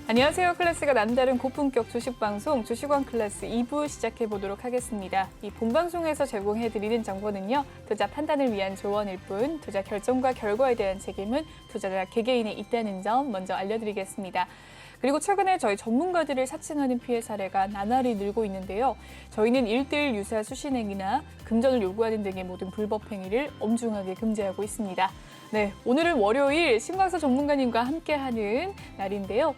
안녕하세요. 클래스가 남다른 고품격 주식방송 주식원 클래스 2부 시작해보도록 하겠습니다. 이 본방송에서 제공해드리는 정보는요. 투자 판단을 위한 조언일 뿐 투자 결정과 결과에 대한 책임은 투자자 개개인에 있다는 점 먼저 알려드리겠습니다. 그리고 최근에 저희 전문가들을 사칭하는 피해 사례가 나날이 늘고 있는데요. 저희는 1:1 유사 수신행위나 금전을 요구하는 등의 모든 불법 행위를 엄중하게 금지하고 있습니다. 네, 오늘은 월요일 신광서 전문가님과 함께하는 날인데요.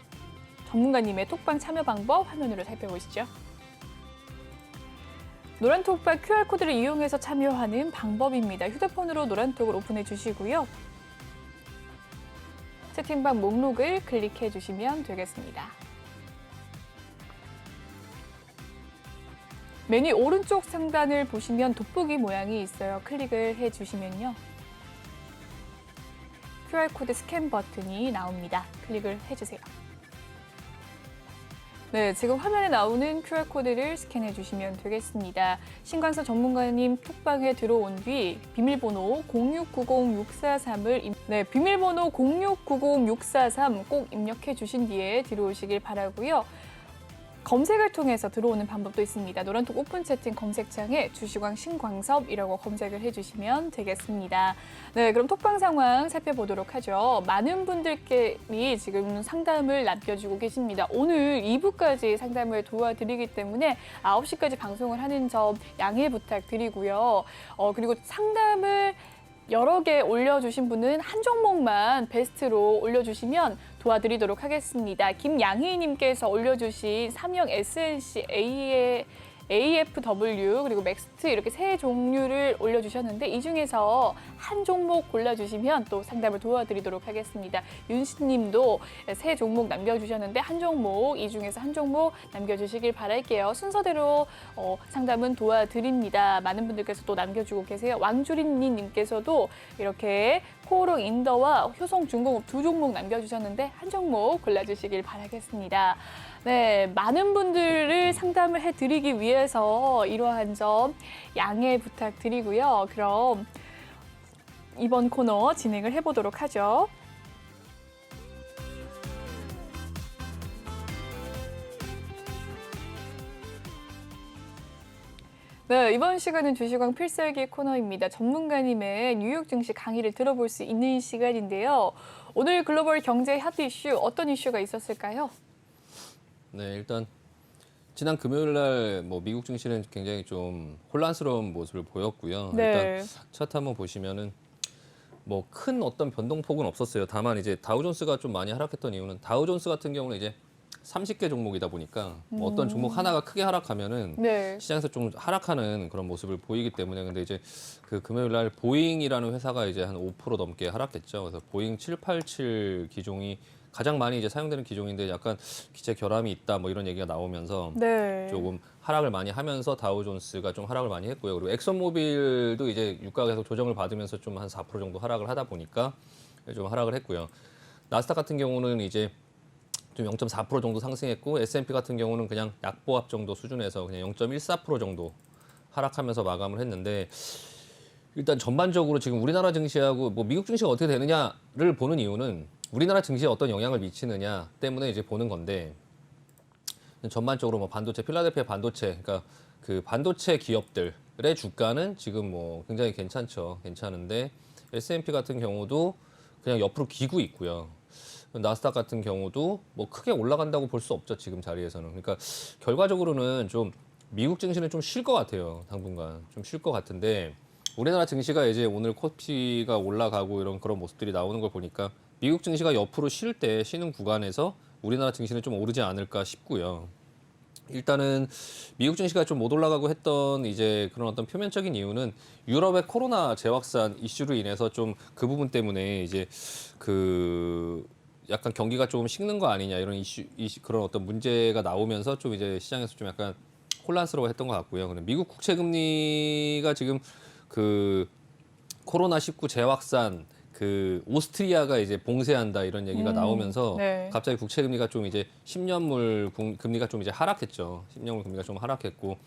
전문가님의 톡방 참여 방법 화면으로 살펴보시죠. 노란톡방 QR코드를 이용해서 참여하는 방법입니다. 휴대폰으로 노란톡을 오픈해 주시고요. 채팅방 목록을 클릭해 주시면 되겠습니다. 메뉴 오른쪽 상단을 보시면 돋보기 모양이 있어요. 클릭을 해 주시면요. QR코드 스캔 버튼이 나옵니다. 클릭을 해주세요. 네, 지금 화면에 나오는 QR코드를 스캔해 주시면 되겠습니다. 신광서 전문가님 톡방에 들어온 뒤 비밀번호 0690643을 비밀번호 0690643 꼭 입력해 주신 뒤에 들어오시길 바라고요. 검색을 통해서 들어오는 방법도 있습니다. 노란톡 오픈 채팅 검색창에 주식왕 신광섭이라고 검색을 해주시면 되겠습니다. 네, 그럼 톡방 상황 살펴보도록 하죠. 많은 분들께이 지금 상담을 남겨주고 계십니다. 오늘 2부까지 상담을 도와드리기 때문에 9시까지 방송을 하는 점 양해 부탁드리고요. 그리고 상담을 여러 개 올려주신 분은 한 종목만 베스트로 올려주시면 도와드리도록 하겠습니다. 김양희님께서 올려주신 삼형 SNC AFW 그리고 맥스트 이렇게 세 종류를 올려주셨는데 이 중에서 한 종목 골라주시면 또 상담을 도와드리도록 하겠습니다. 윤씨님도 세 종목 남겨주셨는데 한 종목, 이 중에서 한 종목 남겨주시길 바랄게요. 순서대로 상담은 도와드립니다. 많은 분들께서 또 남겨주고 계세요. 왕주린님께서도 이렇게 코오롱 인더와 효성중공업 두 종목 남겨주셨는데 한 종목 골라주시길 바라겠습니다. 네, 많은 분들을 상담을 해드리기 위해서 이러한 점 양해 부탁드리고요. 그럼 이번 코너 진행을 해보도록 하죠. 네, 이번 시간은 주식왕 필살기 코너입니다. 전문가님의 뉴욕 증시 강의를 들어볼 수 있는 시간인데요. 오늘 글로벌 경제 핫 이슈 어떤 이슈가 있었을까요? 네, 일단 지난 금요일 날 미국 증시는 굉장히 좀 혼란스러운 모습을 보였고요. 네. 일단 차트 한번 보시면은 큰 어떤 변동폭은 없었어요. 다만 이제 다우존스가 좀 많이 하락했던 이유는 다우존스 같은 경우는 이제 30개 종목이다 보니까 어떤 종목 하나가 크게 하락하면은 네. 시장에서 좀 하락하는 그런 모습을 보이기 때문에 근데 이제 그 금요일 날 보잉이라는 회사가 이제 한 5% 넘게 하락했죠. 그래서 보잉 787 기종이 가장 많이 이제 사용되는 기종인데 약간 기체 결함이 있다 이런 얘기가 나오면서 네. 조금 하락을 많이 하면서 다우존스가 좀 하락을 많이 했고요. 그리고 엑선모빌도 이제 유가가 계속 조정을 받으면서 좀 한 4% 정도 하락을 하다 보니까 좀 하락을 했고요. 나스닥 같은 경우는 이제 좀 0.4% 정도 상승했고 S&P 같은 경우는 그냥 약보합 정도 수준에서 그냥 0.14% 정도 하락하면서 마감을 했는데 일단 전반적으로 지금 우리나라 증시하고 미국 증시가 어떻게 되느냐를 보는 이유는 우리나라 증시에 어떤 영향을 미치느냐 때문에 이제 보는 건데 전반적으로 반도체, 필라델피아 반도체, 그러니까 그 반도체 기업들의 주가는 지금 굉장히 괜찮죠. 괜찮은데 S&P 같은 경우도 그냥 옆으로 기고 있고요. 나스닥 같은 경우도 크게 올라간다고 볼 수 없죠. 지금 자리에서는. 그러니까 결과적으로는 좀 미국 증시는 좀 쉴 것 같아요. 당분간 좀 쉴 것 같은데 우리나라 증시가 이제 오늘 코피가 올라가고 이런 그런 모습들이 나오는 걸 보니까 미국 증시가 옆으로 쉴 때 쉬는 구간에서 우리나라 증시는 좀 오르지 않을까 싶고요. 일단은 미국 증시가 좀 못 올라가고 했던 이제 그런 어떤 표면적인 이유는 유럽의 코로나 재확산 이슈로 인해서 좀 그 부분 때문에 이제 그 약간 경기가 좀 식는 거 아니냐 이런 이슈 그런 어떤 문제가 나오면서 좀 이제 시장에서 좀 약간 혼란스러워했던 것 같고요. 근데 미국 국채 금리가 지금 그 코로나19 재확산 그 오스트리아가 이제 봉쇄한다 이런 얘기가 나오면서 네. 갑자기 국채 금리가 좀 이제 10년물 금리가 좀 이제 하락했죠. 10년물 금리가 좀 하락했고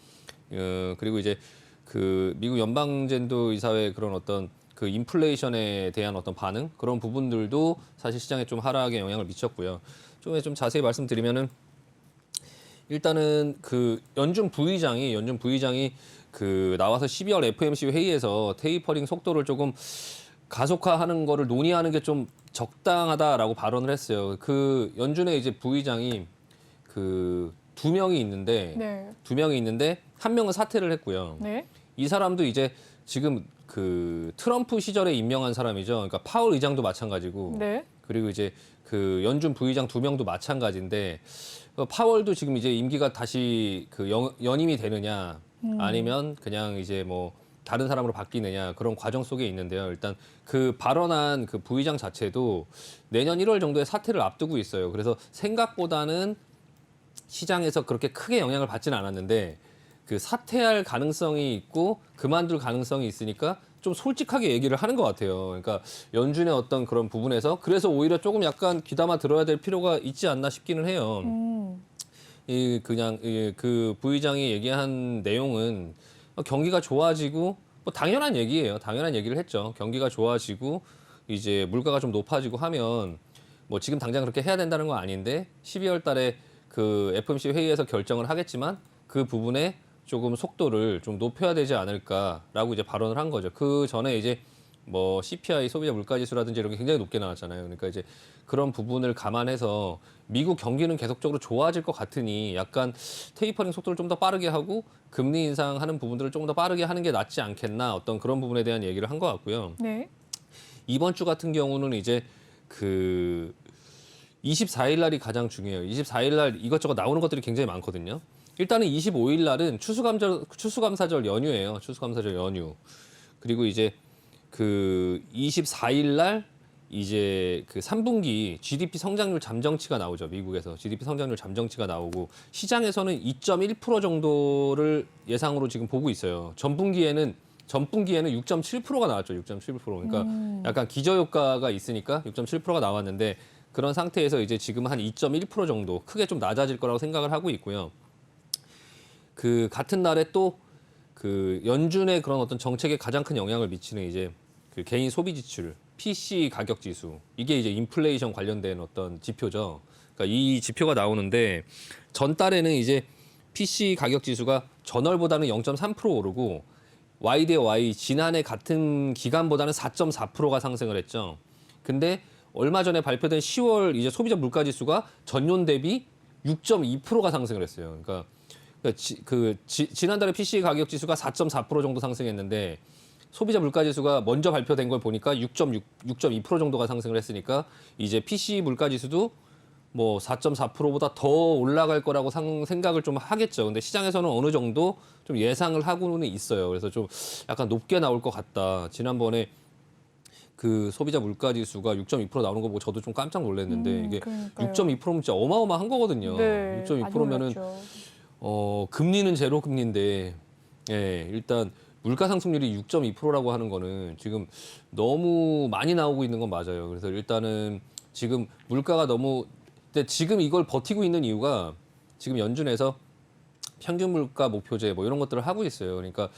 그리고 이제 그 미국 연방젠도 이사회 그런 어떤 그 인플레이션에 대한 어떤 반응 그런 부분들도 사실 시장에 좀 하락에 영향을 미쳤고요. 좀 자세히 말씀드리면은 일단은 그 연준 부의장이 그 나와서 12월 FOMC 회의에서 테이퍼링 속도를 조금 가속화하는 거를 논의하는 게 좀 적당하다라고 발언을 했어요. 그 연준의 이제 부의장이 그 두 명이 있는데 네. 두 명이 있는데 한 명은 사퇴를 했고요. 네. 이 사람도 이제 지금 그 트럼프 시절에 임명한 사람이죠. 그러니까 파월 의장도 마찬가지고 네. 그리고 이제 그 연준 부의장 두 명도 마찬가지인데 파월도 지금 이제 임기가 다시 그 연임이 되느냐 아니면 그냥 이제 뭐 다른 사람으로 바뀌느냐 그런 과정 속에 있는데요. 일단 그 발언한 그 부의장 자체도 내년 1월 정도에 사퇴를 앞두고 있어요. 그래서 생각보다는 시장에서 그렇게 크게 영향을 받지는 않았는데 그 사퇴할 가능성이 있고 그만둘 가능성이 있으니까 좀 솔직하게 얘기를 하는 것 같아요. 그러니까 연준의 어떤 그런 부분에서 그래서 오히려 조금 약간 귀담아 들어야 될 필요가 있지 않나 싶기는 해요. 그 부의장이 얘기한 내용은 경기가 좋아지고 뭐 당연한 얘기예요. 당연한 얘기를 했죠. 경기가 좋아지고 이제 물가가 좀 높아지고 하면 뭐 지금 당장 그렇게 해야 된다는 건 아닌데 12월 달에 그 FOMC 회의에서 결정을 하겠지만 그 부분에 조금 속도를 좀 높여야 되지 않을까라고 이제 발언을 한 거죠. 그 전에 이제 뭐 CPI 소비자 물가지수라든지 이런 게 굉장히 높게 나왔잖아요. 그러니까 이제 그런 부분을 감안해서 미국 경기는 계속적으로 좋아질 것 같으니 약간 테이퍼링 속도를 좀 더 빠르게 하고 금리 인상하는 부분들을 좀 더 빠르게 하는 게 낫지 않겠나 어떤 그런 부분에 대한 얘기를 한 것 같고요. 네. 이번 주 같은 경우는 이제 그 24일 날이 가장 중요해요. 24일 날 이것저것 나오는 것들이 굉장히 많거든요. 일단은 25일 날은 추수감사절 연휴예요. 추수감사절 연휴. 그리고 이제 그 24일 날 이제 그 3분기 GDP 성장률 잠정치가 나오죠. 미국에서 GDP 성장률 잠정치가 나오고 시장에서는 2.1% 정도를 예상으로 지금 보고 있어요. 전분기에는 6.7%가 나왔죠. 6.7%. 그러니까 약간 기저효과가 있으니까 6.7%가 나왔는데 그런 상태에서 이제 지금 한 2.1% 정도 크게 좀 낮아질 거라고 생각을 하고 있고요. 그 같은 날에 또 그 연준의 그런 어떤 정책에 가장 큰 영향을 미치는 이제 그 개인 소비 지출, PC 가격 지수 이게 이제 인플레이션 관련된 어떤 지표죠. 그러니까 이 지표가 나오는데 전달에는 이제 PC 가격 지수가 전월보다는 0.3% 오르고 Y 대 Y 지난해 같은 기간보다는 4.4%가 상승을 했죠. 근데 얼마 전에 발표된 10월 이제 소비자 물가 지수가 전년 대비 6.2%가 상승을 했어요. 그러니까 지난달에 PC 가격 지수가 4.4% 정도 상승했는데 소비자 물가 지수가 먼저 발표된 걸 보니까 6.2% 정도가 상승을 했으니까 이제 PC 물가 지수도 뭐 4.4%보다 더 올라갈 거라고 생각을 좀 하겠죠. 근데 시장에서는 어느 정도 좀 예상을 하고는 있어요. 그래서 좀 약간 높게 나올 것 같다. 지난번에 그 소비자 물가 지수가 6.2% 나오는 거 보고 저도 좀 깜짝 놀랐는데 이게 그러니까요. 6.2%면 진짜 어마어마한 거거든요. 네, 6.2%면은 금리는 제로 금리인데 예, 일단 물가 상승률이 6.2%라고 하는 거는 지금 너무 많이 나오고 있는 건 맞아요. 그래서 일단은 지금 물가가 너무 근데 지금 이걸 버티고 있는 이유가 지금 연준에서 평균 물가 목표제 뭐 이런 것들을 하고 있어요. 그러니까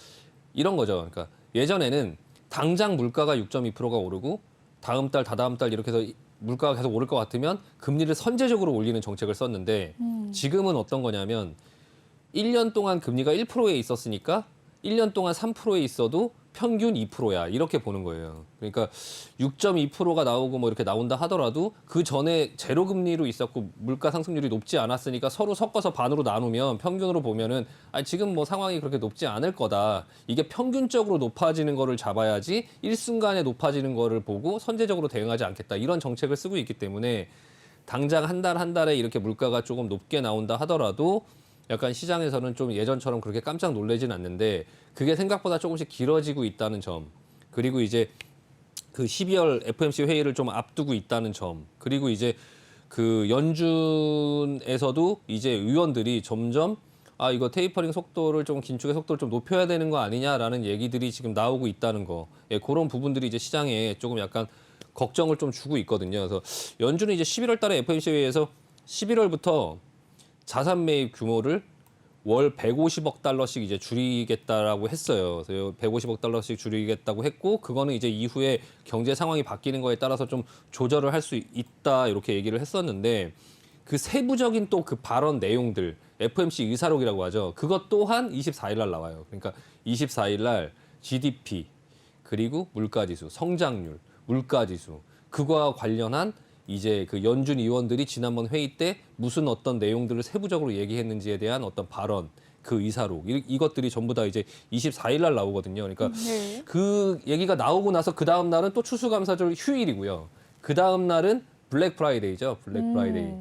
이런 거죠. 그러니까 예전에는 당장 물가가 6.2%가 오르고 다음 달, 다다음 달 이렇게 해서 물가가 계속 오를 것 같으면 금리를 선제적으로 올리는 정책을 썼는데 지금은 어떤 거냐면 1년 동안 금리가 1%에 있었으니까 1년 동안 3%에 있어도 평균 2%야 이렇게 보는 거예요. 그러니까 6.2%가 나오고 뭐 이렇게 나온다 하더라도 그 전에 제로 금리로 있었고 물가 상승률이 높지 않았으니까 서로 섞어서 반으로 나누면 평균으로 보면은 지금 뭐 상황이 그렇게 높지 않을 거다. 이게 평균적으로 높아지는 거를 잡아야지 일순간에 높아지는 거를 보고 선제적으로 대응하지 않겠다. 이런 정책을 쓰고 있기 때문에 당장 한 달 한 달에 이렇게 물가가 조금 높게 나온다 하더라도 약간 시장에서는 좀 예전처럼 그렇게 깜짝 놀라진 않는데 그게 생각보다 조금씩 길어지고 있다는 점. 그리고 이제 그 12월 FOMC 회의를 좀 앞두고 있다는 점. 그리고 이제 그 연준에서도 이제 의원들이 점점 이거 테이퍼링 속도를 좀 긴축의 속도를 좀 높여야 되는 거 아니냐라는 얘기들이 지금 나오고 있다는 거. 예, 그런 부분들이 이제 시장에 조금 약간 걱정을 좀 주고 있거든요. 그래서 연준은 이제 11월 달에 FOMC 회의에서 11월부터 자산 매입 규모를 월 150억 달러씩 이제 줄이겠다라고 했어요. 그래서 150억 달러씩 줄이겠다고 했고 그거는 이제 이후에 경제 상황이 바뀌는 거에 따라서 좀 조절을 할 수 있다 이렇게 얘기를 했었는데 그 세부적인 또 그 발언 내용들 FOMC 의사록이라고 하죠. 그것 또한 24일 날 나와요. 그러니까 24일 날 GDP 그리고 물가지수, 성장률, 물가지수 그거와 관련한 이제 그 연준 의원들이 지난번 회의 때 무슨 어떤 내용들을 세부적으로 얘기했는지에 대한 어떤 발언, 그 의사록 이것들이 전부 다 이제 24일 날 나오거든요. 그러니까 네. 그 얘기가 나오고 나서 그 다음 날은 또 추수감사절 휴일이고요. 그 다음 날은 블랙 프라이데이죠. 블랙 프라이데이.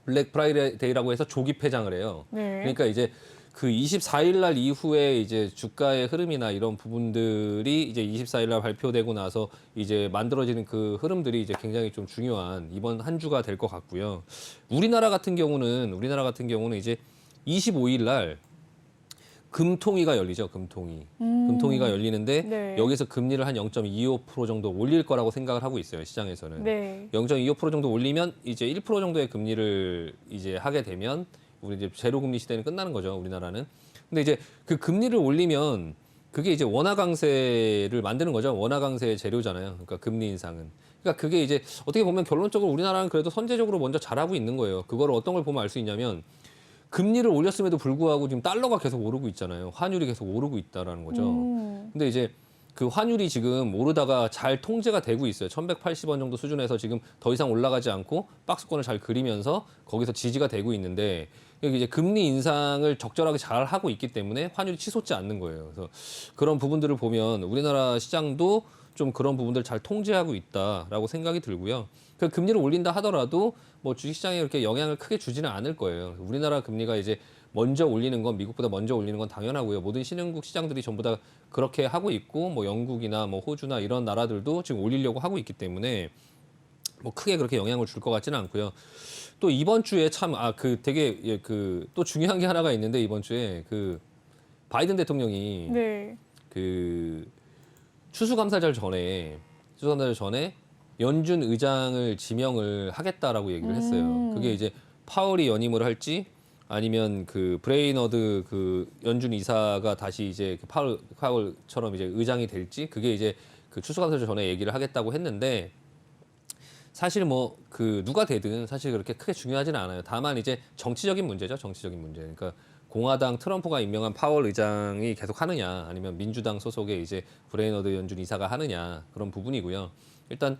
블랙 프라이데이라고 해서 조기 폐장을 해요. 네. 그러니까 이제 그 24일 날 이후에 이제 주가의 흐름이나 이런 부분들이 이제 24일 날 발표되고 나서 이제 만들어지는 그 흐름들이 이제 굉장히 좀 중요한 이번 한 주가 될 것 같고요. 우리나라 같은 경우는 이제 25일 날 금통위가 열리죠. 금통위가 열리는데 네. 여기서 금리를 한 0.25% 정도 올릴 거라고 생각을 하고 있어요. 시장에서는. 네. 0.25% 정도 올리면 이제 1% 정도의 금리를 이제 하게 되면 우리 이제 제로 금리 시대는 끝나는 거죠. 우리나라는. 근데 이제 그 금리를 올리면 그게 이제 원화 강세를 만드는 거죠. 원화 강세의 재료잖아요. 그러니까 금리 인상은. 그러니까 그게 이제 어떻게 보면 결론적으로 우리나라는 그래도 선제적으로 먼저 잘하고 있는 거예요. 그거를 어떤 걸 보면 알 수 있냐면 금리를 올렸음에도 불구하고 지금 달러가 계속 오르고 있잖아요. 환율이 계속 오르고 있다라는 거죠. 근데 이제 그 환율이 지금 오르다가 잘 통제가 되고 있어요. 1,180원 정도 수준에서 지금 더 이상 올라가지 않고 박스권을 잘 그리면서 거기서 지지가 되고 있는데 여기 이제 금리 인상을 적절하게 잘 하고 있기 때문에 환율이 치솟지 않는 거예요. 그래서 그런 부분들을 보면 우리나라 시장도 좀 그런 부분들 잘 통제하고 있다라고 생각이 들고요. 그 금리를 올린다 하더라도 뭐 주식시장에 그렇게 영향을 크게 주지는 않을 거예요. 우리나라 금리가 이제 먼저 올리는 건 미국보다 먼저 올리는 건 당연하고요. 모든 신흥국 시장들이 전부 다 그렇게 하고 있고 뭐 영국이나 뭐 호주나 이런 나라들도 지금 올리려고 하고 있기 때문에 뭐 크게 그렇게 영향을 줄 것 같지는 않고요. 또 이번 주에 참 그 되게 그 또 중요한 게 하나가 있는데 이번 주에 그 바이든 대통령이 네. 그 추수감사절 전에 연준 의장을 지명을 하겠다라고 얘기를 했어요. 그게 이제 파월이 연임을 할지 아니면 그 브레이너드 그 연준 이사가 다시 이제 그 파월처럼 이제 의장이 될지 그게 이제 그 추수감사절 전에 얘기를 하겠다고 했는데 사실 뭐 그 누가 되든 사실 그렇게 크게 중요하지는 않아요. 다만 이제 정치적인 문제죠. 정치적인 문제. 그러니까 공화당 트럼프가 임명한 파월 의장이 계속 하느냐 아니면 민주당 소속의 이제 브레이너드 연준 이사가 하느냐 그런 부분이고요. 일단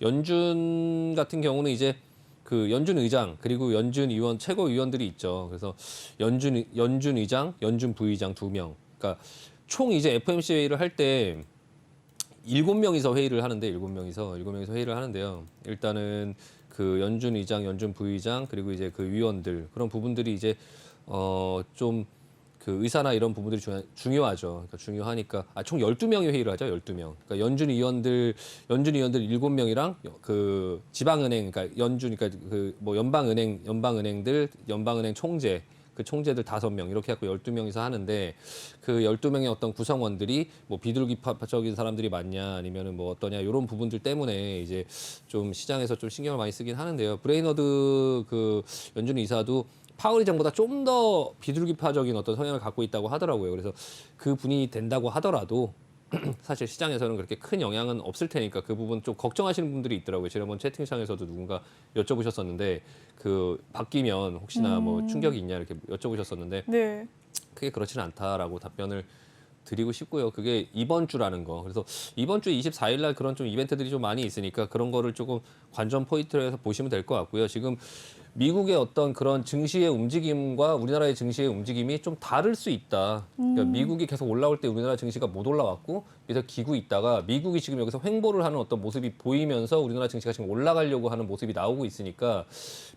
연준 같은 경우는 이제 그 연준 의장 그리고 연준 위원 최고 위원들이 있죠. 그래서 연준 의장, 연준 부의장 2명. 그러니까 총 이제 FOMC 회의를 할 때 7명이서 회의를 하는데 7명이서 회의를 하는데요. 일단은 그 연준 의장, 연준 부의장 그리고 이제 그 위원들 그런 부분들이 이제 좀 그 의사나 이런 부분들이 중요하죠. 그러니까 중요하니까 총 12명이 회의를 하죠. 12명. 그러니까 연준 위원들 7명이랑 그 지방은행 그러니까 그러니까 그 뭐 연방은행들 연방은행 총재 그 총재들 5명 이렇게 해갖고 12명이서 하는데 그 12명의 어떤 구성원들이 뭐 비둘기파적인 사람들이 많냐 아니면은 뭐 어떠냐 이런 부분들 때문에 이제 좀 시장에서 좀 신경을 많이 쓰긴 하는데요. 브레이너드 그 연준 이사도 파월 의장보다 좀 더 비둘기파적인 어떤 성향을 갖고 있다고 하더라고요. 그래서 그 분이 된다고 하더라도 사실 시장에서는 그렇게 큰 영향은 없을 테니까 그 부분 좀 걱정하시는 분들이 있더라고요. 지난번 채팅창에서도 누군가 여쭤보셨었는데 그 바뀌면 혹시나 뭐 충격이 있냐 이렇게 여쭤보셨었는데 네. 크게 그렇지는 않다라고 답변을 드리고 싶고요. 그게 이번 주라는 거. 그래서 이번 주 24일 날 그런 좀 이벤트들이 좀 많이 있으니까 그런 거를 조금 관전 포인트로 해서 보시면 될 것 같고요. 지금 미국의 어떤 그런 증시의 움직임과 우리나라의 증시의 움직임이 좀 다를 수 있다. 그러니까 미국이 계속 올라올 때 우리나라 증시가 못 올라왔고 그래서 기고 있다가 미국이 지금 여기서 횡보를 하는 어떤 모습이 보이면서 우리나라 증시가 지금 올라가려고 하는 모습이 나오고 있으니까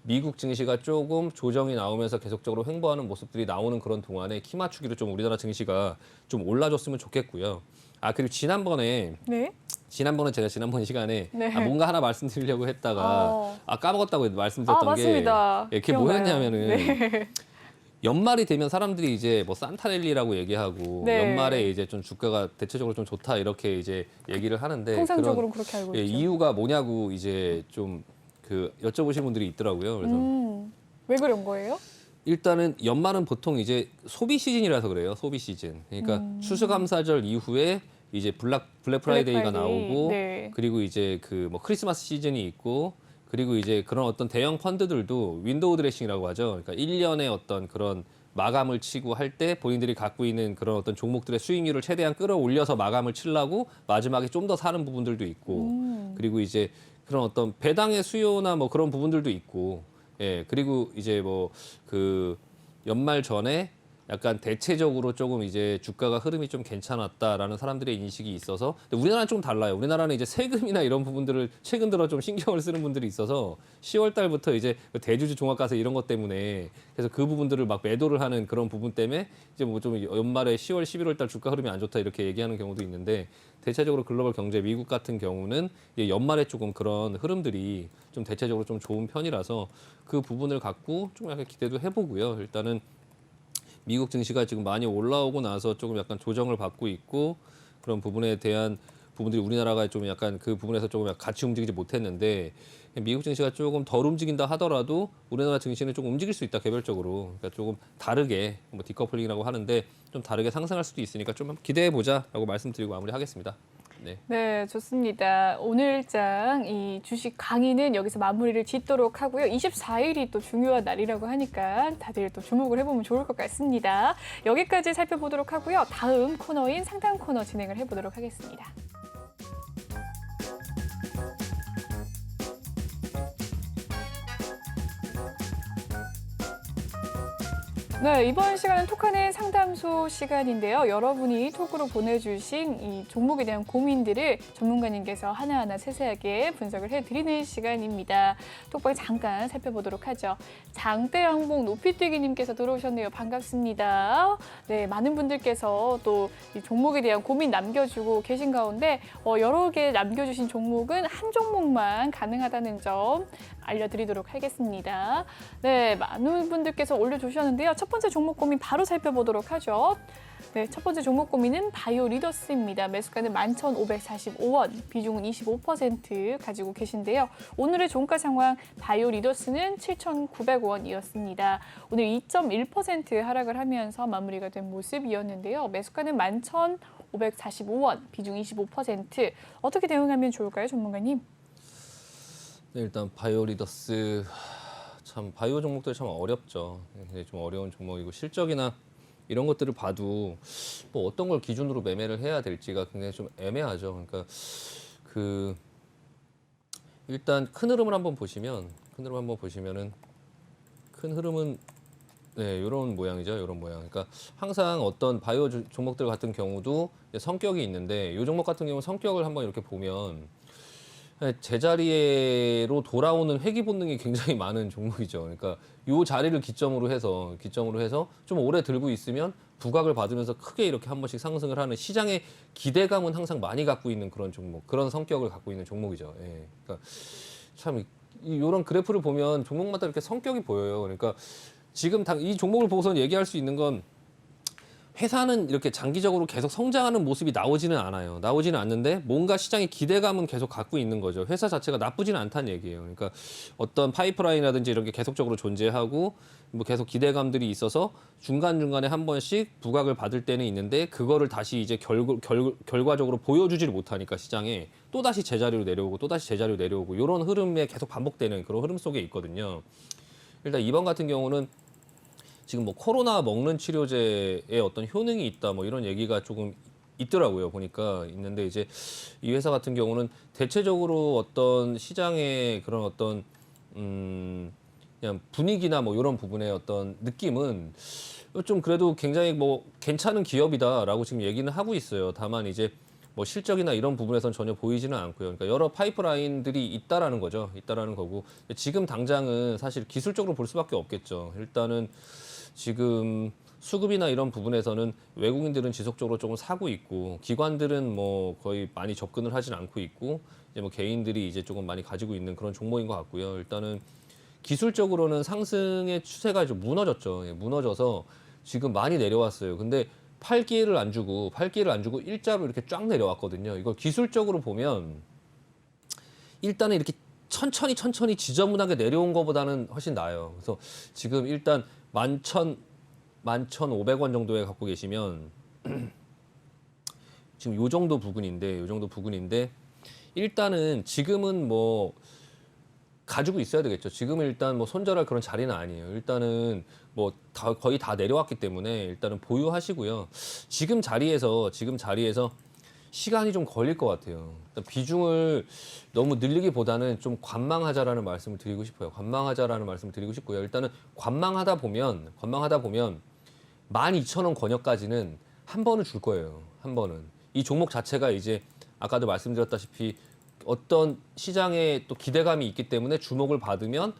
미국 증시가 조금 조정이 나오면서 계속적으로 횡보하는 모습들이 나오는 그런 동안에 키 맞추기로 좀 우리나라 증시가 좀 올라줬으면 좋겠고요. 그리고 지난번에 네. 제가 지난번 시간에 네. 뭔가 하나 말씀드리려고 했다가 까먹었다고 말씀드렸던 맞습니다. 게 그게 기억나요. 뭐였냐면은 네. 연말이 되면 사람들이 이제 뭐 산타랠리라고 얘기하고 네. 연말에 이제 좀 주가가 대체적으로 좀 좋다 이렇게 이제 얘기를 하는데 통상적으로 그렇게 알고 있죠. 이유가 뭐냐고 이제 좀 그 여쭤보시는 분들이 있더라고요. 그래서 왜 그런 거예요? 일단은 연말은 보통 이제 소비 시즌이라서 그래요. 소비 시즌. 그러니까 추수감사절 이후에 이제 블랙 프라이데이가 나오고 네. 그리고 이제 그 뭐 크리스마스 시즌이 있고 그리고 이제 그런 어떤 대형 펀드들도 윈도우 드레싱이라고 하죠. 그러니까 1년의 어떤 그런 마감을 치고 할 때 본인들이 갖고 있는 그런 어떤 종목들의 수익률을 최대한 끌어올려서 마감을 치려고 마지막에 좀 더 사는 부분들도 있고 그리고 이제 그런 어떤 배당의 수요나 뭐 그런 부분들도 있고 예 그리고 이제 뭐 그 연말 전에 약간 대체적으로 조금 이제 주가가 흐름이 좀 괜찮았다라는 사람들의 인식이 있어서 근데 우리나라는 좀 달라요. 우리나라는 이제 세금이나 이런 부분들을 최근 들어 좀 신경을 쓰는 분들이 있어서 10월 달부터 이제 그 대주주 종합과세 이런 것 때문에 그래서 그 부분들을 막 매도를 하는 그런 부분 때문에 이제 뭐 좀 연말에 10월, 11월 달 주가 흐름이 안 좋다 이렇게 얘기하는 경우도 있는데 대체적으로 글로벌 경제 미국 같은 경우는 이제 연말에 조금 그런 흐름들이 좀 대체적으로 좀 좋은 편이라서 그 부분을 갖고 좀 약간 기대도 해보고요. 일단은 미국 증시가 지금 많이 올라오고 나서 조금 약간 조정을 받고 있고 그런 부분에 대한 부분들이 우리나라가 좀 약간 그 부분에서 조금 약간 같이 움직이지 못했는데 미국 증시가 조금 덜 움직인다 하더라도 우리나라 증시는 조금 움직일 수 있다 개별적으로 그러니까 조금 다르게 뭐 디커플링이라고 하는데 좀 다르게 상승할 수도 있으니까 좀 기대해 보자라고 말씀드리고 마무리하겠습니다. 네. 네, 좋습니다. 오늘장 이 주식 강의는 여기서 마무리를 짓도록 하고요. 24일이 또 중요한 날이라고 하니까 다들 또 주목을 해보면 좋을 것 같습니다. 여기까지 살펴보도록 하고요. 다음 코너인 상담 코너 진행을 해보도록 하겠습니다. 네, 이번 시간은 톡하는 상담소 시간인데요. 여러분이 톡으로 보내주신 이 종목에 대한 고민들을 전문가님께서 하나하나 세세하게 분석을 해드리는 시간입니다. 톡방 잠깐 살펴보도록 하죠. 장대항복 높이뛰기님께서 들어오셨네요. 반갑습니다. 네, 많은 분들께서 또 이 종목에 대한 고민 남겨주고 계신 가운데 여러 개 남겨주신 종목은 한 종목만 가능하다는 점 알려드리도록 하겠습니다. 네, 많은 분들께서 올려주셨는데요. 첫 번째 종목 고민 바로 살펴보도록 하죠. 네, 첫 번째 종목 고민은 바이오 리더스입니다. 매수가는 11,545원, 비중은 25% 가지고 계신데요. 오늘의 종가 상황 바이오 리더스는 7,900원이었습니다. 오늘 2.1% 하락을 하면서 마무리가 된 모습이었는데요. 매수가는 11,545원, 비중 25%. 어떻게 대응하면 좋을까요, 전문가님? 네, 일단 바이오 리더스 참 바이오 종목들 참 어렵죠. 굉장히 좀 어려운 종목이고 실적이나 이런 것들을 봐도 뭐 어떤 걸 기준으로 매매를 해야 될지가 굉장히 좀 애매하죠. 그러니까 그 일단 큰 흐름을 한번 보시면은 큰 흐름은 네, 이런 모양이죠. 이런 모양. 그러니까 항상 어떤 바이오 종목들 같은 경우도 성격이 있는데 이 종목 같은 경우 성격을 한번 이렇게 보면 제자리로 돌아오는 회귀 본능이 굉장히 많은 종목이죠. 그러니까 이 자리를 기점으로 해서 좀 오래 들고 있으면 부각을 받으면서 크게 이렇게 한 번씩 상승을 하는 시장의 기대감은 항상 많이 갖고 있는 그런 종목, 그런 성격을 갖고 있는 종목이죠. 예. 그러니까 참 이런 그래프를 보면 종목마다 이렇게 성격이 보여요. 그러니까 지금 이 종목을 보고서 얘기할 수 있는 건 회사는 이렇게 장기적으로 계속 성장하는 모습이 나오지는 않아요. 나오지는 않는데 뭔가 시장의 기대감은 계속 갖고 있는 거죠. 회사 자체가 나쁘지는 않다는 얘기예요. 그러니까 어떤 파이프라인이라든지 이런 게 계속적으로 존재하고 뭐 계속 기대감들이 있어서 중간중간에 한 번씩 부각을 받을 때는 있는데 그거를 다시 이제 결과적으로 보여주지를 못하니까 시장에 또다시 제자리로 내려오고 또다시 제자리로 내려오고 이런 흐름에 계속 반복되는 그런 흐름 속에 있거든요. 일단 이번 같은 경우는 지금 뭐 코로나 먹는 치료제에 어떤 효능이 있다 뭐 이런 얘기가 조금 있더라고요. 보니까 있는데 이제 이 회사 같은 경우는 대체적으로 어떤 시장의 그런 어떤 그냥 분위기나 뭐 이런 부분의 어떤 느낌은 좀 그래도 굉장히 뭐 괜찮은 기업이다라고 지금 얘기는 하고 있어요. 다만 이제 뭐 실적이나 이런 부분에선 전혀 보이지는 않고요. 그러니까 여러 파이프라인들이 있다라는 거죠. 있다라는 거고 지금 당장은 사실 기술적으로 볼 수밖에 없겠죠. 일단은 지금 수급이나 이런 부분에서는 외국인들은 지속적으로 조금 사고 있고 기관들은 뭐 거의 많이 접근을 하진 않고 있고 이제 뭐 개인들이 이제 조금 많이 가지고 있는 그런 종목인 것 같고요. 일단은 기술적으로는 상승의 추세가 좀 무너졌죠. 예, 무너져서 지금 많이 내려왔어요. 근데 팔 기회를 안 주고 일자로 이렇게 쫙 내려왔거든요. 이걸 기술적으로 보면 일단은 이렇게 천천히 지저분하게 내려온 것보다는 훨씬 나아요. 그래서 지금 일단 11,500원 정도에 갖고 계시면 지금 요 정도 부근인데 일단은 지금은 뭐 가지고 있어야 되겠죠. 지금은 일단 뭐 손절할 그런 자리는 아니에요. 일단은 뭐 거의 다 내려왔기 때문에 일단은 보유하시고요. 지금 자리에서 시간이 좀 걸릴 것 같아요. 일단 비중을 너무 늘리기보다는 좀 관망하자라는 말씀을 드리고 싶어요. 관망하자라는 말씀을 드리고 싶고요. 일단은 관망하다 보면 12,000원 권역까지는 한 번은 줄 거예요. 한 번은. 이 종목 자체가 이제 아까도 말씀드렸다시피 어떤 시장에 또 기대감이 있기 때문에 주목을 받으면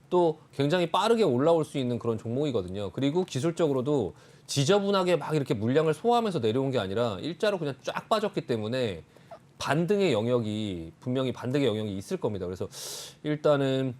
또 굉장히 빠르게 올라올 수 있는 그런 종목이거든요. 그리고 기술적으로도 지저분하게 막 이렇게 물량을 소화하면서 내려온 게 아니라 일자로 그냥 쫙 빠졌기 때문에 분명히 반등의 영역이 있을 겁니다. 그래서 일단은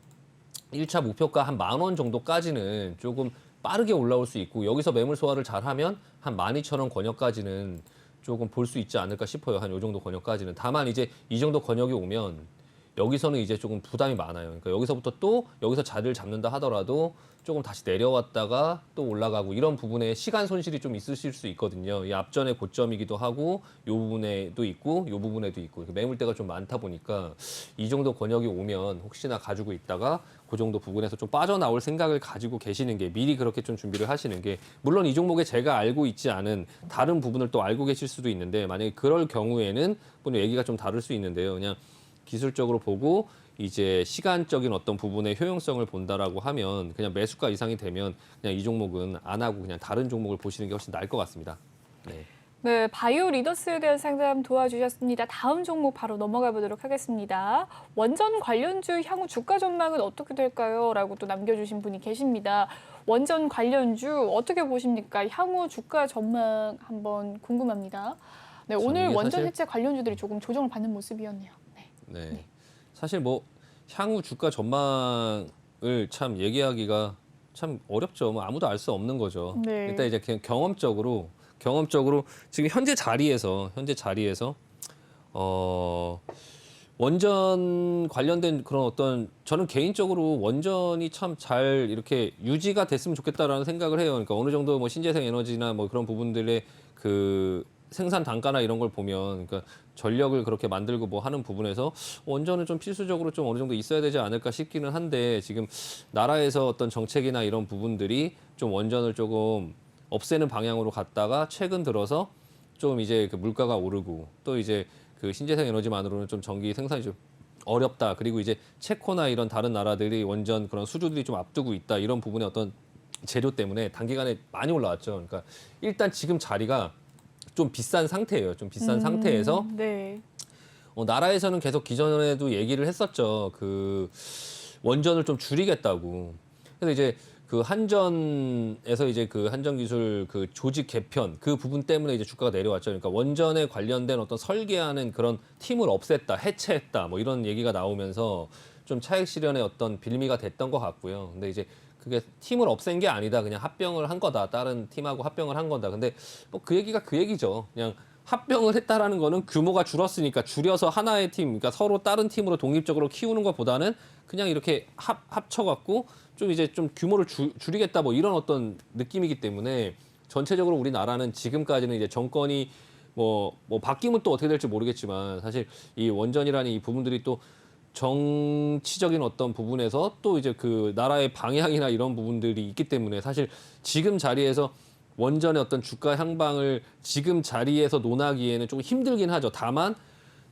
1차 목표가 한 10,000원 정도까지는 조금 빠르게 올라올 수 있고 여기서 매물 소화를 잘하면 한 12,000원 권역까지는 조금 볼 수 있지 않을까 싶어요. 한 요 정도 권역까지는. 다만 이제 이 정도 권역이 오면 여기서는 이제 조금 부담이 많아요. 그러니까 여기서부터 또 여기서 자리를 잡는다 하더라도 조금 다시 내려왔다가 또 올라가고 이런 부분에 시간 손실이 좀 있으실 수 있거든요. 이 앞전의 고점이기도 하고 요 부분에도 있고 요 부분에도 있고 매물대가 좀 많다 보니까 이 정도 권역이 오면 혹시나 가지고 있다가 그 정도 부분에서 좀 빠져나올 생각을 가지고 계시는 게 미리 그렇게 좀 준비를 하시는 게 물론 이 종목에 제가 알고 있지 않은 다른 부분을 또 알고 계실 수도 있는데 만약에 그럴 경우에는 뭐 얘기가 좀 다를 수 있는데요. 그냥 기술적으로 보고 이제 시간적인 어떤 부분의 효용성을 본다라고 하면 그냥 매수가 이상이 되면 그냥 이 종목은 안 하고 그냥 다른 종목을 보시는 게 훨씬 나을 것 같습니다. 네. 네, 바이오 리더스에 대한 상담 도와주셨습니다. 다음 종목 바로 넘어가 보도록 하겠습니다. 원전 관련주 향후 주가 전망은 어떻게 될까요? 라고 또 남겨주신 분이 계십니다. 원전 관련주 어떻게 보십니까? 향후 주가 전망 한번 궁금합니다. 네, 오늘 원전 해체 관련주들이 조금 조정을 받는 모습이었네요. 네. 사실 뭐 향후 주가 전망을 참 얘기하기가 참 어렵죠. 뭐 아무도 알 수 없는 거죠. 네. 일단 이제 그냥 경험적으로 지금 현재 자리에서 원전 관련된 그런 어떤 저는 개인적으로 원전이 참 잘 이렇게 유지가 됐으면 좋겠다라는 생각을 해요. 그러니까 어느 정도 뭐 신재생 에너지나 뭐 그런 부분들의 그 생산 단가나 이런 걸 보면 그러니까 전력을 그렇게 만들고 뭐 하는 부분에서 원전은 좀 필수적으로 좀 어느 정도 있어야 되지 않을까 싶기는 한데 지금 나라에서 어떤 정책이나 이런 부분들이 좀 원전을 조금 없애는 방향으로 갔다가 최근 들어서 좀 이제 그 물가가 오르고 또 이제 그 신재생 에너지만으로는 좀 전기 생산이 좀 어렵다. 그리고 이제 체코나 이런 다른 나라들이 원전 그런 수주들이 좀 앞두고 있다. 이런 부분의 어떤 재료 때문에 단기간에 많이 올라왔죠. 그러니까 일단 지금 자리가 좀 비싼 상태예요. 좀 비싼 상태에서 네. 나라에서는 계속 기존에도 얘기를 했었죠. 그 원전을 좀 줄이겠다고. 그래서 이제 그 한전에서 이제 그 한전기술 그 조직 개편 그 부분 때문에 이제 주가가 내려왔죠. 그러니까 원전에 관련된 어떤 설계하는 그런 팀을 없앴다, 해체했다, 뭐 이런 얘기가 나오면서 좀 차익 실현의 어떤 빌미가 됐던 것 같고요. 근데 이제 그게 팀을 없앤 게 아니다. 그냥 합병을 한 거다. 다른 팀하고 합병을 한 거다. 근데 뭐 그 얘기가 그 얘기죠. 그냥 합병을 했다라는 거는 규모가 줄었으니까 줄여서 하나의 팀, 그러니까 서로 다른 팀으로 독립적으로 키우는 것보다는 그냥 이렇게 합쳐갖고 좀 이제 좀 규모를 줄이겠다 뭐 이런 어떤 느낌이기 때문에 전체적으로 우리나라는 지금까지는 이제 정권이 뭐 바뀌면 또 어떻게 될지 모르겠지만 사실 이 원전이라는 이 부분들이 또 정치적인 어떤 부분에서 또 이제 그 나라의 방향이나 이런 부분들이 있기 때문에 사실 지금 자리에서 원전의 어떤 주가 향방을 지금 자리에서 논하기에는 조금 힘들긴 하죠. 다만